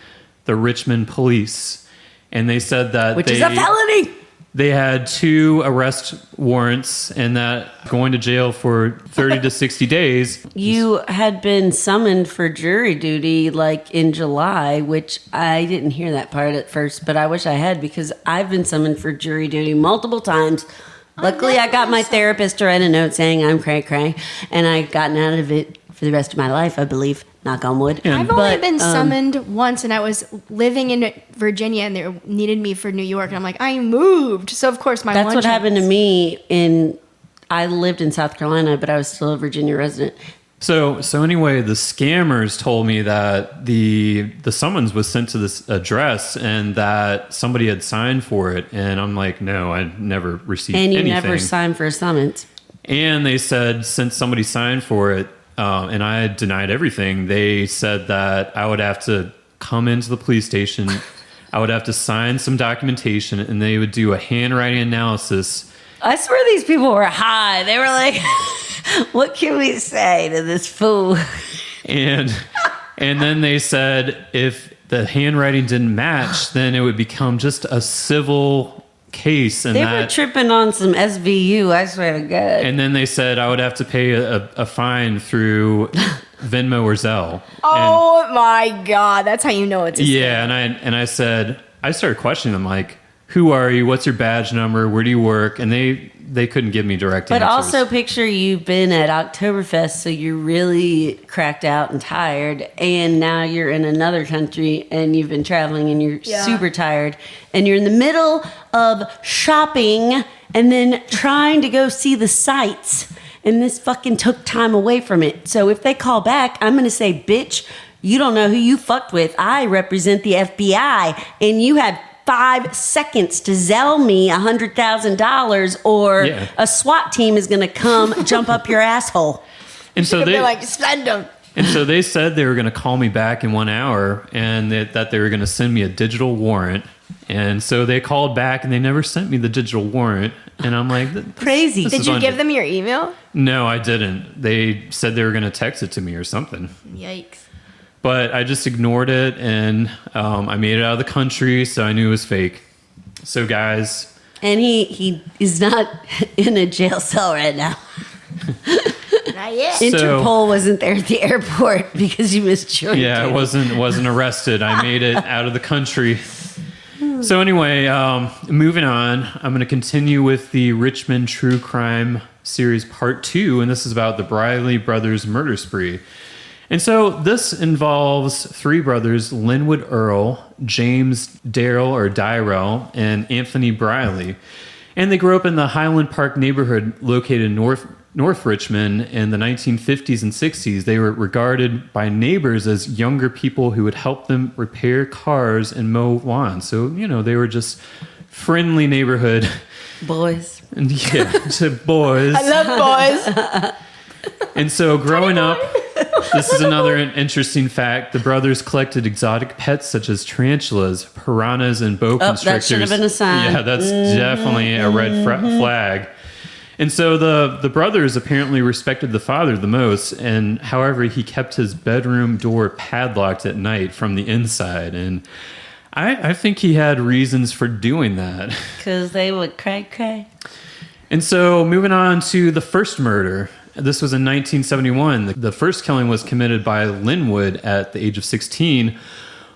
S4: the Richmond police. And they said that
S3: Which is a felony.
S4: They had 2 arrest warrants and that going to jail for 30 to 60 days.
S3: You had been summoned for jury duty like in July, which I didn't hear that part at first, but I wish I had because I've been summoned for jury duty multiple times. Luckily, I got my therapist to write a note saying I'm cray-cray, and I've gotten out of it for the rest of my life, I believe. Knock on wood.
S2: I've only been summoned once, and I was living in Virginia, and they needed me for New York. And I'm like, I moved, so of course my
S3: That's what
S2: lunch
S3: happened to me. I lived in South Carolina, but I was still a Virginia resident.
S4: So anyway, the scammers told me that the summons was sent to this address and that somebody had signed for it. And I'm like, no, I never received
S3: And you
S4: anything.
S3: never signed for a summons.
S4: And they said since somebody signed for it, and I denied everything. They said that I would have to come into the police station, I would have to sign some documentation, and they would do a handwriting analysis.
S3: I swear these people were high. They were like, what can we say to this fool?
S4: And then they said if the handwriting didn't match, then it would become just a civil case. And
S3: they were tripping on some SVU, I swear to God.
S4: And then they said I would have to pay a fine through Venmo or Zelle.
S2: Oh my God, that's how you know it's a scam.
S4: Yeah, and I said, I started questioning them, like, who are you? What's your badge number? Where do you work? And they couldn't give me direct answers.
S3: But also picture you've been at Oktoberfest, so you're really cracked out and tired, and now you're in another country and you've been traveling and you're super tired, and you're in the middle of shopping and then trying to go see the sights, and this fucking took time away from it. So if they call back, I'm going to say, bitch, you don't know who you fucked with. I represent the FBI, and you had 5 seconds to Zelle me $100,000 or a SWAT team is going to come jump up your asshole.
S4: And so they
S2: like, send them.
S4: And so they said they were going to call me back in 1 hour and that they were going to send me a digital warrant. And so they called back and they never sent me the digital warrant. And I'm like,
S3: crazy.
S2: Did you give them your email?
S4: No, I didn't. They said they were going to text it to me or something.
S2: Yikes.
S4: But I just ignored it, and I made it out of the country, so I knew it was fake. So, guys...
S3: And he is not in a jail cell right now.
S2: Not yet.
S3: Interpol wasn't there at the airport because you misjoined.
S4: Yeah, I wasn't arrested. I made it out of the country. So anyway, moving on, I'm going to continue with the Richmond True Crime series Part 2, and this is about the Briley Brothers murder spree. And so this involves 3 brothers, Linwood Earl, James Darrell, and Anthony Briley. And they grew up in the Highland Park neighborhood located in North Richmond in the 1950s and 60s. They were regarded by neighbors as younger people who would help them repair cars and mow lawns. So, they were just friendly neighborhood.
S3: Boys.
S4: And to boys.
S2: I love boys.
S4: And so growing up... This is another interesting fact. The brothers collected exotic pets such as tarantulas, piranhas, and boa constrictors.
S3: That should have been a sign.
S4: Yeah, that's definitely a red flag. And so the brothers apparently respected the father the most, and however, he kept his bedroom door padlocked at night from the inside. And I think he had reasons for doing that.
S3: Because they would cray.
S4: And so moving on to the first murder. This was in 1971. The first killing was committed by Linwood at the age of 16.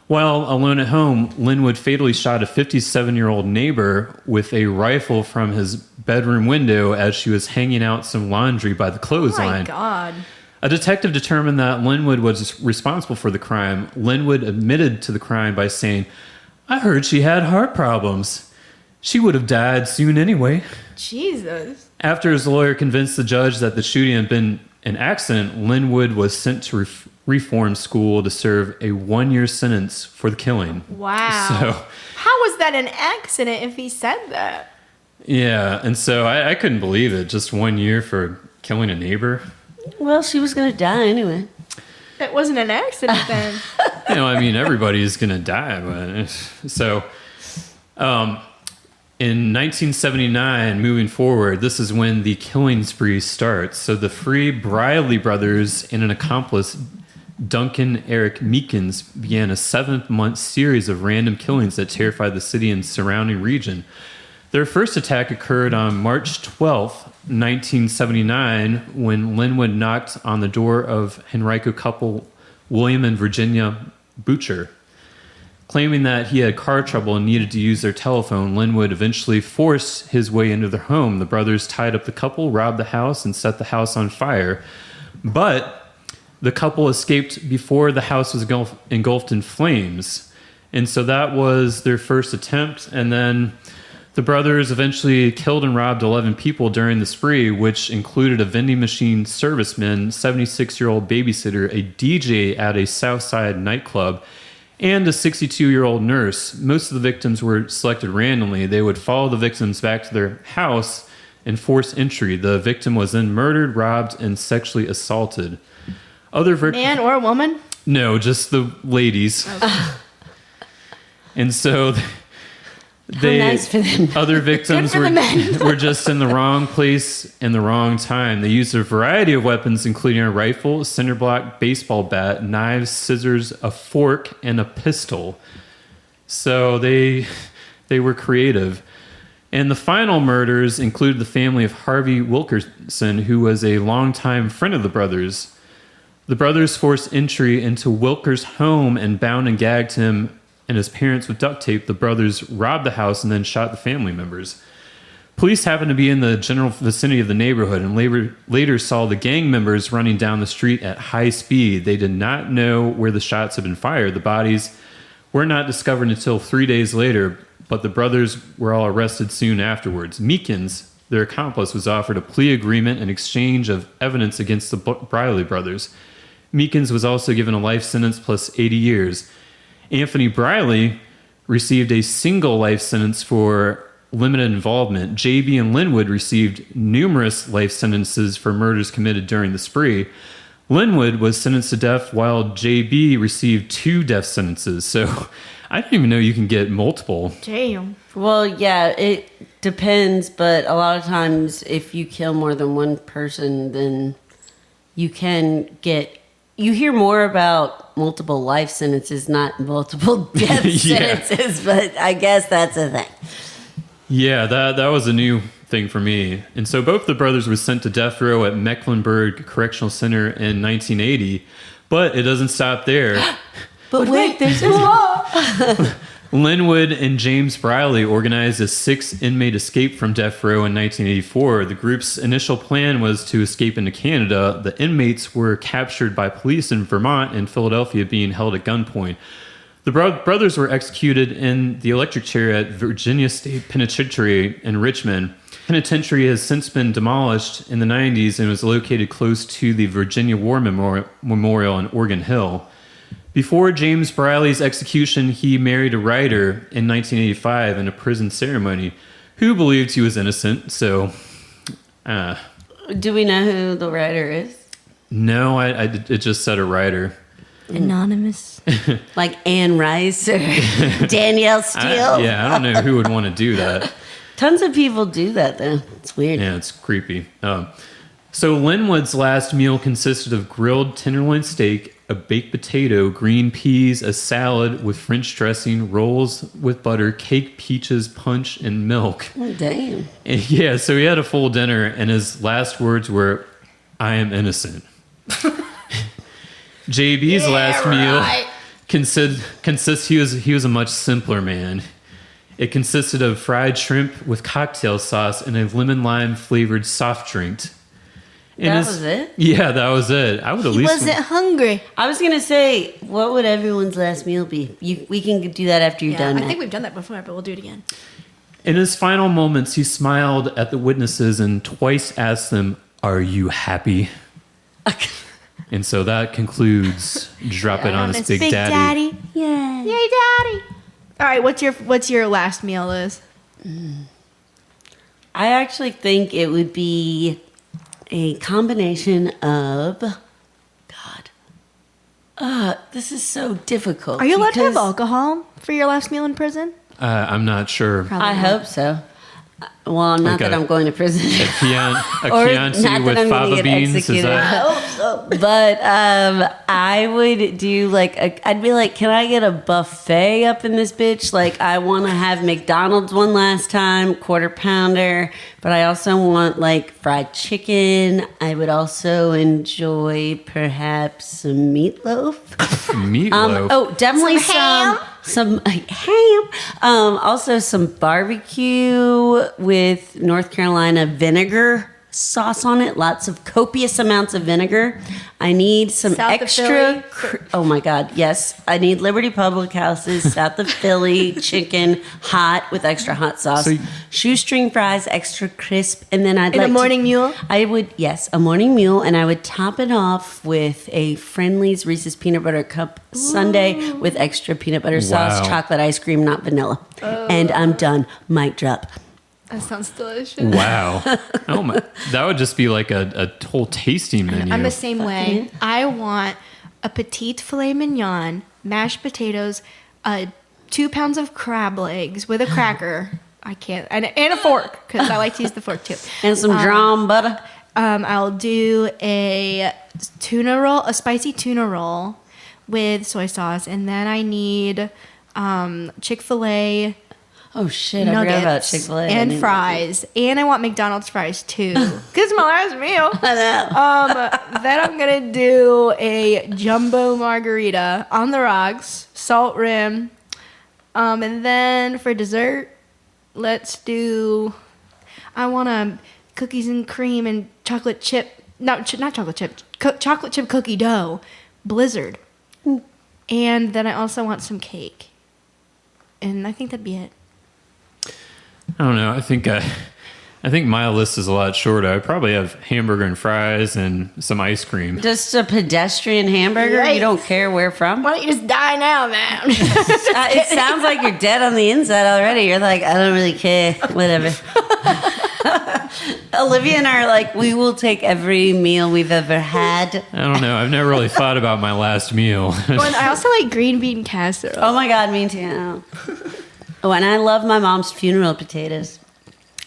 S4: While alone at home, Linwood fatally shot a 57-year-old neighbor with a rifle from his bedroom window as she was hanging out some laundry by the clothesline.
S2: Oh my God.
S4: A detective determined that Linwood was responsible for the crime. Linwood admitted to the crime by saying, "I heard she had heart problems. She would have died soon anyway."
S2: Jesus.
S4: After his lawyer convinced the judge that the shooting had been an accident, Linwood was sent to reform school to serve a 1-year sentence for the killing.
S2: Wow.
S4: So,
S2: how was that an accident if he said that?
S4: Yeah, and so I couldn't believe it. Just 1 year for killing a neighbor.
S3: Well, she was going to die anyway.
S2: It wasn't an accident then.
S4: Everybody's going to die. But so, in 1979, moving forward, this is when the killing spree starts. So the 3 Briley brothers and an accomplice, Duncan Eric Meekins, began a 7-month series of random killings that terrified the city and surrounding region. Their first attack occurred on March 12th, 1979, when Linwood knocked on the door of Henrico couple William and Virginia Butcher. Claiming that he had car trouble and needed to use their telephone, Linwood eventually forced his way into their home. The brothers tied up the couple, robbed the house, and set the house on fire. But the couple escaped before the house was engulfed in flames. And so that was their first attempt. And then the brothers eventually killed and robbed 11 people during the spree, which included a vending machine serviceman, 76-year-old babysitter, a DJ at a Southside nightclub, and a 62-year-old nurse. Most of the victims were selected randomly. They would follow the victims back to their house and forced entry. The victim was then murdered, robbed, and sexually assaulted.
S2: Man or woman?
S4: No, just the ladies.
S2: Okay.
S4: And so
S3: nice for them.
S4: Other victims
S2: Good for the men.
S4: were just in the wrong place and the wrong time. They used a variety of weapons, including a rifle, cinder block, baseball bat, knives, scissors, a fork, and a pistol. So they were creative. And the final murders included the family of Harvey Wilkerson, who was a longtime friend of the brothers. The brothers forced entry into Wilker's home and bound and gagged him and his parents with duct tape. The brothers robbed the house and then shot the family members. Police happened to be in the general vicinity of the neighborhood and later saw the gang members running down the street at high speed. They did not know where the shots had been fired. The bodies were not discovered until 3 days later, but the brothers were all arrested soon afterwards. Meehan, their accomplice, was offered a plea agreement in exchange of evidence against the Briley Brothers. Meehan was also given a life sentence plus 80 years. Anthony Briley received a single life sentence for limited involvement. JB and Linwood received numerous life sentences for murders committed during the spree. Linwood was sentenced to death while JB received 2 death sentences. So I didn't even know you can get multiple.
S2: Damn.
S3: Well, yeah, it depends, but a lot of times if you kill more than one person, then you can get... You hear more about multiple life sentences, not multiple death sentences, but I guess that's a thing.
S4: Yeah, that was a new thing for me. And so both the brothers were sent to death row at Mecklenburg Correctional Center in 1980, but it doesn't stop there.
S3: But wait, there's more.
S4: Linwood and James Briley organized a 6-inmate escape from death row in 1984. The group's initial plan was to escape into Canada. The inmates were captured by police in Vermont and Philadelphia, being held at gunpoint. The brothers were executed in the electric chair at Virginia State Penitentiary in Richmond. Penitentiary has since been demolished in the 90s and was located close to the Virginia War Memorial in Oregon Hill. Before James Briley's execution, he married a writer in 1985 in a prison ceremony who believed he was innocent. So,
S3: do we know who the writer is?
S4: No, it just said a writer.
S2: Anonymous.
S3: Like Anne Rice or Danielle Steele?
S4: I don't know who would want to do that.
S3: Tons of people do that, though. It's weird.
S4: Yeah, it's creepy. So Linwood's last meal consisted of grilled tenderloin steak, a baked potato, green peas, a salad with French dressing, rolls with butter, cake, peaches, punch, and milk.
S3: Oh, damn.
S4: And yeah, so he had a full dinner, and his last words were, "I am innocent." JB's last meal consists. He was a much simpler man. It consisted of fried shrimp with cocktail sauce and a lemon lime flavored soft drink.
S3: That was it?
S4: Yeah, that was it. I would at
S2: He
S4: least
S2: wasn't hungry.
S3: I was going to say, what would everyone's last meal be? We can do that after you're done.
S2: I think we've done that before, but we'll do it again.
S4: In his final moments, he smiled at the witnesses and twice asked them, "Are you happy?" And so that concludes Drop It On Us Big Daddy.
S3: Yeah.
S2: Yay, Daddy! All right, what's your last meal, Liz?
S3: I actually think it would be a combination of... God. This is so difficult.
S2: Are you allowed to have alcohol for your last meal in prison?
S4: I'm not sure.
S2: Probably
S3: I
S2: not.
S3: hope so. Well, not that I'm going to prison.
S4: A
S3: Or
S4: Chianti
S3: not
S4: with
S3: that I'm gonna
S4: fava
S3: get
S4: beans. Is
S3: executed.
S4: that?
S3: But I would do I'd be like, can I get a buffet up in this bitch? Like, I want to have McDonald's one last time, quarter pounder, but I also want like fried chicken. I would also enjoy perhaps some meatloaf.
S4: Meatloaf.
S3: Definitely some ham. Also some barbecue with North Carolina vinegar sauce on it. Lots of copious amounts of vinegar. I need some
S2: South of
S3: extra.
S2: Philly?
S3: Oh my God, yes. I need Liberty Public Houses, South of Philly chicken, hot with extra hot sauce.
S4: So
S3: Shoestring fries, extra crisp, and then I'd
S2: In
S3: like
S2: a morning mule?
S3: I would, yes, a morning mule, and I would top it off with a Friendly's Reese's Peanut Butter Cup sundae with extra peanut butter sauce,
S4: Wow.
S3: chocolate ice cream, not vanilla. And I'm done. Mic drop.
S2: That sounds delicious.
S4: Wow. Oh my! That would just be like a whole tasting menu.
S2: I'm the same way. I want a petite filet mignon, mashed potatoes, 2 pounds of crab legs with a cracker. I can't, and a fork because I like to use the fork too.
S3: And some drawn butter.
S2: I'll do a tuna roll, a spicy tuna roll with soy sauce, and then I need Chick-fil-A.
S3: Oh shit! I forgot about Chick-fil-A
S2: and fries, and I want McDonald's fries too. Cause my last meal.
S3: I know.
S2: Then I'm gonna do a jumbo margarita on the rocks, salt rim, and then for dessert, let's do. I want a cookies and cream and chocolate chip. Not chocolate chip. Chocolate chip cookie dough, Blizzard, and then I also want some cake. And I think that'd be it.
S4: I don't know. I think my list is a lot shorter. I probably have hamburger and fries and some ice cream.
S3: Just a pedestrian hamburger?
S2: Right.
S3: You don't care where from?
S2: Why don't you just die now, man?
S3: It sounds like you're dead on the inside already. You're like, I don't really care. Whatever. Olivia and I are like, we will take every meal we've ever had.
S4: I don't know. I've never really thought about my last meal.
S2: Well, and I also like green bean casserole.
S3: Oh my God, me too. Oh, and I love my mom's funeral potatoes.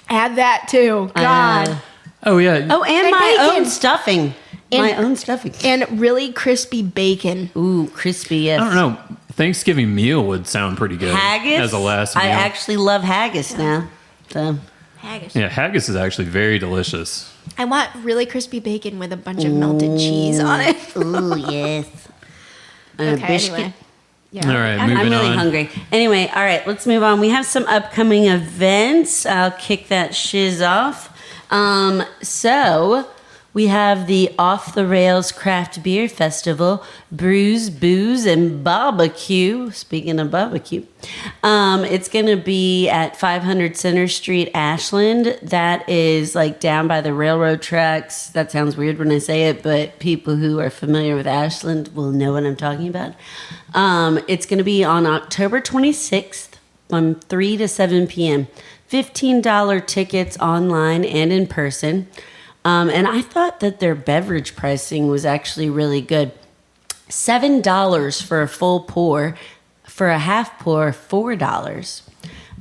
S2: Add that too. God.
S4: Oh yeah.
S3: Oh, and
S2: And
S3: my
S2: bacon.
S3: own stuffing. My own stuffing.
S2: And really crispy bacon.
S3: Ooh, crispy, yes.
S4: I don't know. Thanksgiving meal would sound pretty good
S3: Haggis?
S4: as a last meal.
S3: I actually love haggis now. So.
S2: Haggis.
S4: Yeah, haggis is actually very delicious.
S2: I want really crispy bacon with a bunch of melted cheese on it.
S3: Ooh, yes.
S2: Okay,
S3: biscuit.
S2: anyway. Yeah.
S4: All right,
S3: I'm
S4: moving
S3: really
S4: on.
S3: hungry. Anyway, all right, let's move on. We have some upcoming events. I'll kick that shiz off. So we have the Off the Rails Craft Beer Festival, Brews, Booze, and Barbecue. Speaking of barbecue, it's going to be at 500 Center Street, Ashland. That is like down by the railroad tracks. That sounds weird when I say it, but people who are familiar with Ashland will know what I'm talking about. It's going to be on October 26th from 3 to 7 p.m. $15 tickets online and in person. And I thought that their beverage pricing was actually really good. $7 for a full pour. For a half pour, $4.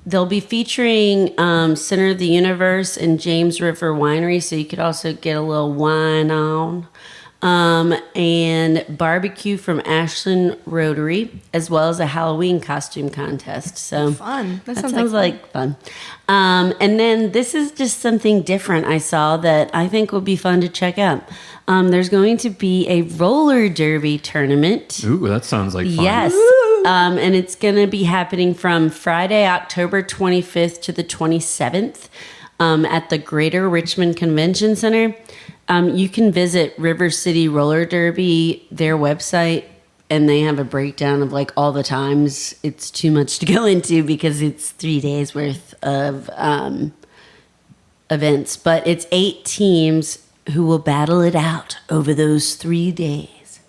S3: They'll be featuring Center of the Universe and James River Winery, so you could also get a little wine on. And barbecue from Ashland Rotary, as well as a Halloween costume contest. So
S2: Fun. That
S3: That
S2: sounds
S3: sounds like fun. And then this is just something different I saw that I think will be fun to check out. There's going to be a roller derby tournament.
S4: Ooh, that sounds like fun.
S3: Yes. And it's going to be happening from Friday, October 25th to the 27th at the Greater Richmond Convention Center. You can visit River City Roller Derby, their website, and they have a breakdown of like all the times. It's too much to go into because it's 3 days worth of events. But it's 8 teams who will battle it out over those 3 days.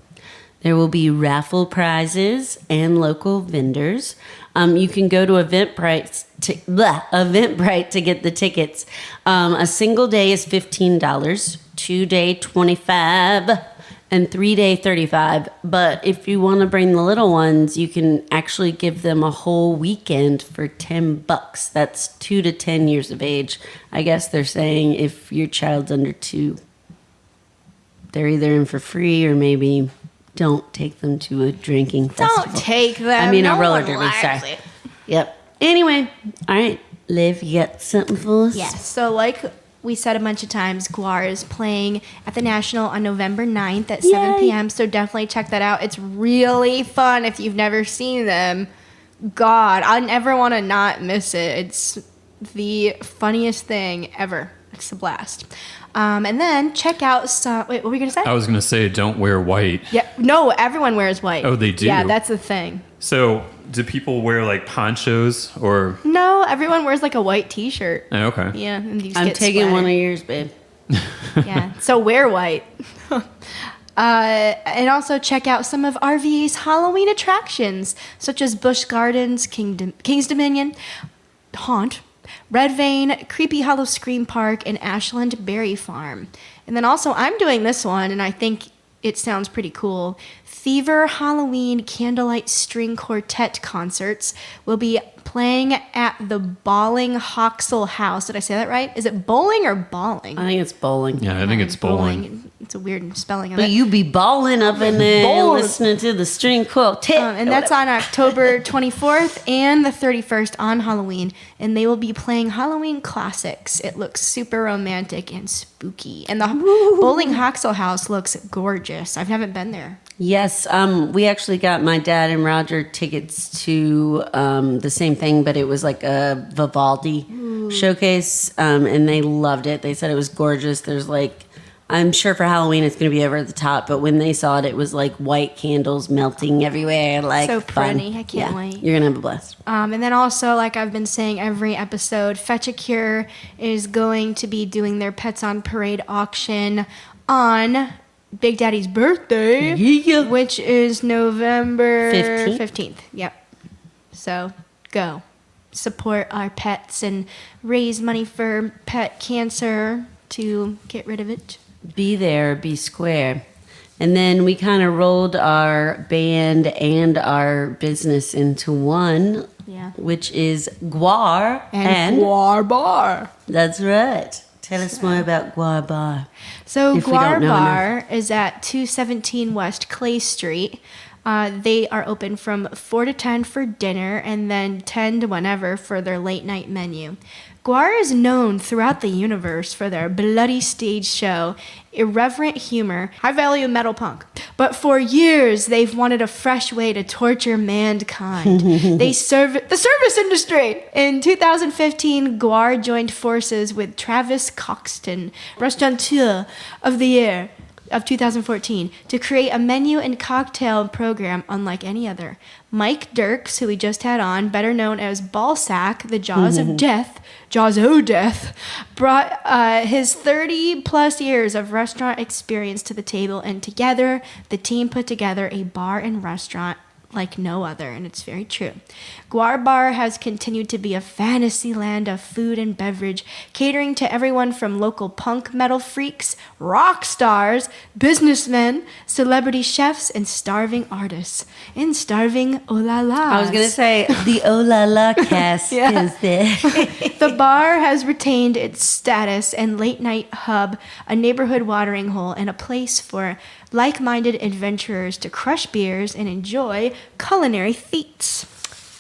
S3: There will be raffle prizes and local vendors. You can go to Eventbrite to get the tickets. A single day is $15, 2 day $25, and 3 day $35. But if you want to bring the little ones, you can actually give them a whole weekend for $10. That's 2 to 10 years of age. I guess they're saying if your child's under 2, they're either in for free or maybe don't take them to a drinking festival.
S2: Don't take them.
S3: I mean,
S2: no
S3: a roller
S2: one
S3: derby.
S2: likes
S3: Sorry.
S2: it.
S3: Yep. Anyway, all right. Liv, you got something for us?
S2: Yes. So like we said a bunch of times, GWAR is playing at the National on November 9th at 7
S3: Yay.
S2: p.m. So definitely check that out. It's really fun if you've never seen them. God, I never want to not miss it. It's the funniest thing ever. It's a blast. And then check out some... Wait, what were we going to say?
S4: I was going to say, don't wear white.
S2: Yeah, no, everyone wears white.
S4: Oh, they do?
S2: Yeah, that's the thing.
S4: So, do people wear like ponchos or?
S2: No, everyone wears like a white T-shirt.
S4: Oh, okay.
S2: Yeah, and you just
S3: I'm
S2: get
S3: taking one of
S2: splattered.
S3: yours, babe.
S2: Yeah, so wear white. And also check out some of RVA's Halloween attractions, such as Busch Gardens, King's Dominion, Haunt, Red Vein, Creepy Hollow Scream Park, and Ashland Berry Farm. And then also, I'm doing this one, and I think it sounds pretty cool. Fever Halloween Candlelight String Quartet concerts will be playing at the Balling Hoxel House. Did I say that right? Is it bowling or balling?
S3: I think it's bowling.
S4: Yeah, I think it's bowling.
S2: It's a weird spelling of
S3: But
S2: it.
S3: you be balling up in there
S2: Bowling.
S3: listening to the string quartet.
S2: And that's on October 24th and the 31st on Halloween. And they will be playing Halloween classics. It looks super romantic and spooky. And the Bowling Hoxel House looks gorgeous. I haven't been there.
S3: Yes, we actually got my dad and Roger tickets to the same thing, but it was like a Vivaldi showcase, and they loved it. They said it was gorgeous. There's like, I'm sure for Halloween it's going to be over the top, but when they saw it, it was like white candles melting everywhere. Like
S2: So
S3: fun.
S2: pretty. I can't wait.
S3: You're going to have a blast.
S2: And then also, like I've been saying every episode, Fetch a Cure is going to be doing their Pets on Parade auction on Big Daddy's birthday,
S3: Yeah.
S2: which is November
S3: 15th?
S2: 15th. Yep. So go support our pets and raise money for pet cancer to get rid of it.
S3: Be there, be square. And then we kind of rolled our band and our business into one,
S2: Yeah.
S3: which is GWAR and
S2: GWAR Bar.
S3: That's right. Tell us more about GWAR Bar.
S2: So
S3: If we
S2: GWAR
S3: don't know
S2: Bar is at 217 West Clay Street. They are open from 4 to 10 for dinner and then 10 to whenever for their late night menu. GWAR is known throughout the universe for their bloody stage show, irreverent humor, high-value metal punk. But for years, they've wanted a fresh way to torture mankind. They serve the service industry. In 2015, GWAR joined forces with Travis Coxton, restaurateur of the year of 2014, to create a menu and cocktail program unlike any other. Mike Derks, who we just had on, better known as Balsac, the Jaws of Death, brought his 30-plus years of restaurant experience to the table, and together, the team put together a bar and restaurant like no other, and it's very true. GWAR Bar has continued to be a fantasy land of food and beverage, catering to everyone from local punk metal freaks, rock stars, businessmen, celebrity chefs, and starving artists. And starving oh-la-las.
S3: I was going to say, the Oh La La cast
S2: Yeah.
S3: is there.
S2: The bar has retained its status and late-night hub, a neighborhood watering hole, and a place for like-minded adventurers to crush beers and enjoy culinary feats.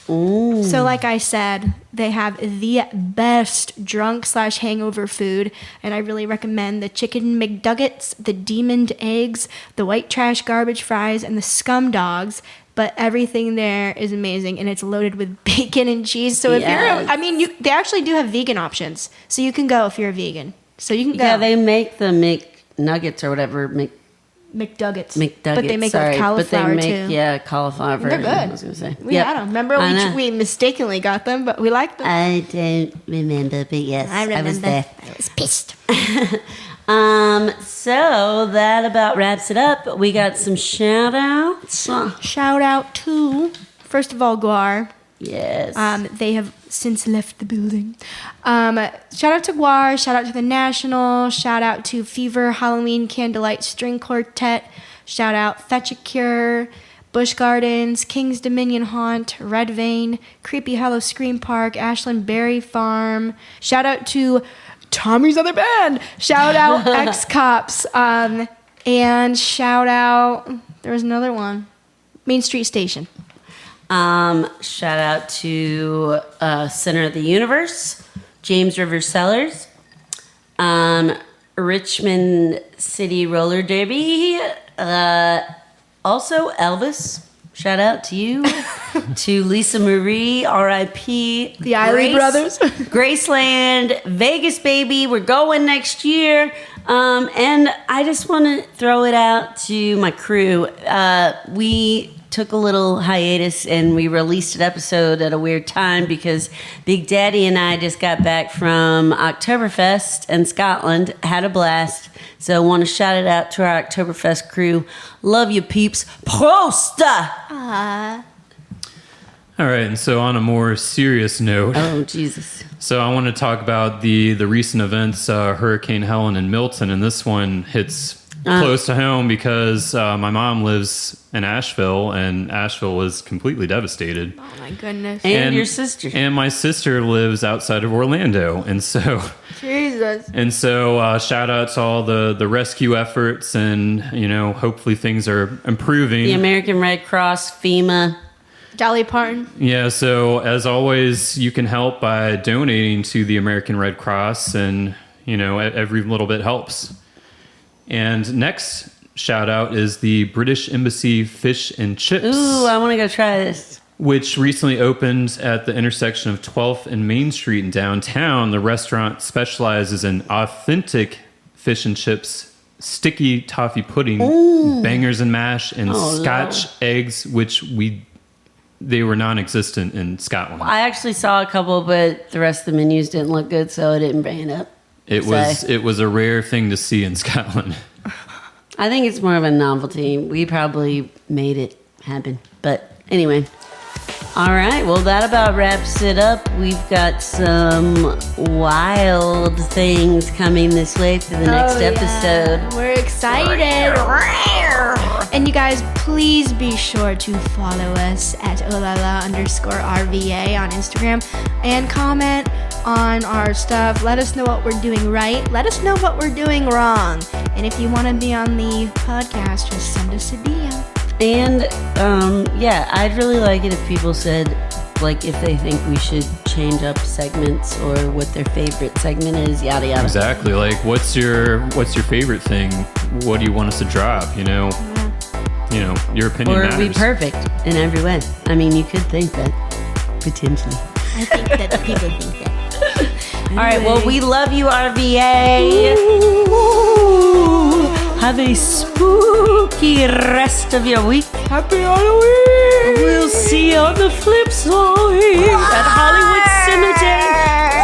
S2: So like I said, they have the best drunk/hangover food, and I really recommend the chicken McDuggets, the demoned eggs, the white trash garbage fries, and the scum dogs. But everything there is amazing, and it's loaded with bacon and cheese. So if
S3: Yes.
S2: they actually do have vegan options, so you can go if you're a vegan. So you can go.
S3: Yeah, they make the McNuggets or whatever.
S2: McDuggets.
S3: McDuggets.
S2: But they make
S3: sorry.
S2: with cauliflower
S3: but they make,
S2: too.
S3: Yeah, cauliflower.
S2: They're good.
S3: I was going to say.
S2: We
S3: Yep.
S2: had them. Remember,
S3: I know.
S2: we mistakenly got them, but we liked them.
S3: I don't remember, but yes, I was there.
S2: I was pissed.
S3: So that about wraps it up. We got some shout outs.
S2: Shout out to, first of all, GWAR.
S3: Yes.
S2: They have since left the building. Shout out to GWAR. Shout out to the National. Shout out to Fever Halloween Candlelight String Quartet. Shout out Fetch a Cure, Busch Gardens, King's Dominion Haunt, Red Vein, Creepy Hollow Scream Park, Ashland Berry Farm. Shout out to Tommy's other band. Shout out X-Cops. And shout out, there was another one, Main Street Station.
S3: Shout out to Center of the Universe, James River Cellars, Richmond City Roller Derby, also Elvis. Shout out to you, to Lisa Marie, R.I.P.
S2: The Briley Brothers.
S3: Graceland, Vegas, baby. We're going next year. And I just want to throw it out to my crew. We took a little hiatus and we released an episode at a weird time because Big Daddy and I just got back from Oktoberfest in Scotland, had a blast. So I want to shout it out to our Oktoberfest crew. Love you, peeps. Prost!
S4: All right, and so on a more serious note,
S3: Oh, Jesus.
S4: so I want to talk about the recent events, Hurricane Helen and Milton, and this one hits close to home because my mom lives in Asheville, and Asheville was completely devastated.
S2: Oh my goodness.
S3: And your sister.
S4: And my sister lives outside of Orlando, and so
S2: Jesus.
S4: shout out to all the rescue efforts, and hopefully things are improving.
S3: The American Red Cross, FEMA.
S2: Dolly Parton.
S4: Yeah, so as always, you can help by donating to the American Red Cross, and every little bit helps. And next shout out is the British Embassy Fish and Chips.
S3: Ooh, I want to go try this.
S4: Which recently opened at the intersection of 12th and Main Street in downtown. The restaurant specializes in authentic fish and chips, sticky toffee pudding, bangers and mash, and Scotch eggs, which they were non-existent in Scotland.
S3: I actually saw a couple, but the rest of the menus didn't look good, so I didn't bring it up.
S4: It was a rare thing to see in Scotland.
S3: I think it's more of a novelty. We probably made it happen. But anyway. All right. Well, that about wraps it up. We've got some wild things coming this way to the next episode.
S2: We're excited. And you guys, please be sure to follow us at olala_RVA on Instagram and comment on our stuff. Let us know what we're doing right. Let us know what we're doing wrong. And if you want to be on the podcast, just send us a DM.
S3: And I'd really like it if people said, like, if they think we should change up segments or what their favorite segment is, yada yada.
S4: Exactly. Like, what's your favorite thing? What do you want us to drop? Your opinion
S3: Or
S4: matters.
S3: be perfect in every way. I mean, you could think that, potentially.
S2: I think that people think that.
S3: All right, well, we love you, RVA. Ooh, have a spooky rest of your week.
S2: Happy Halloween!
S3: We'll see you on the flip side at Hollywood Cemetery.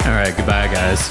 S4: All right, goodbye, guys.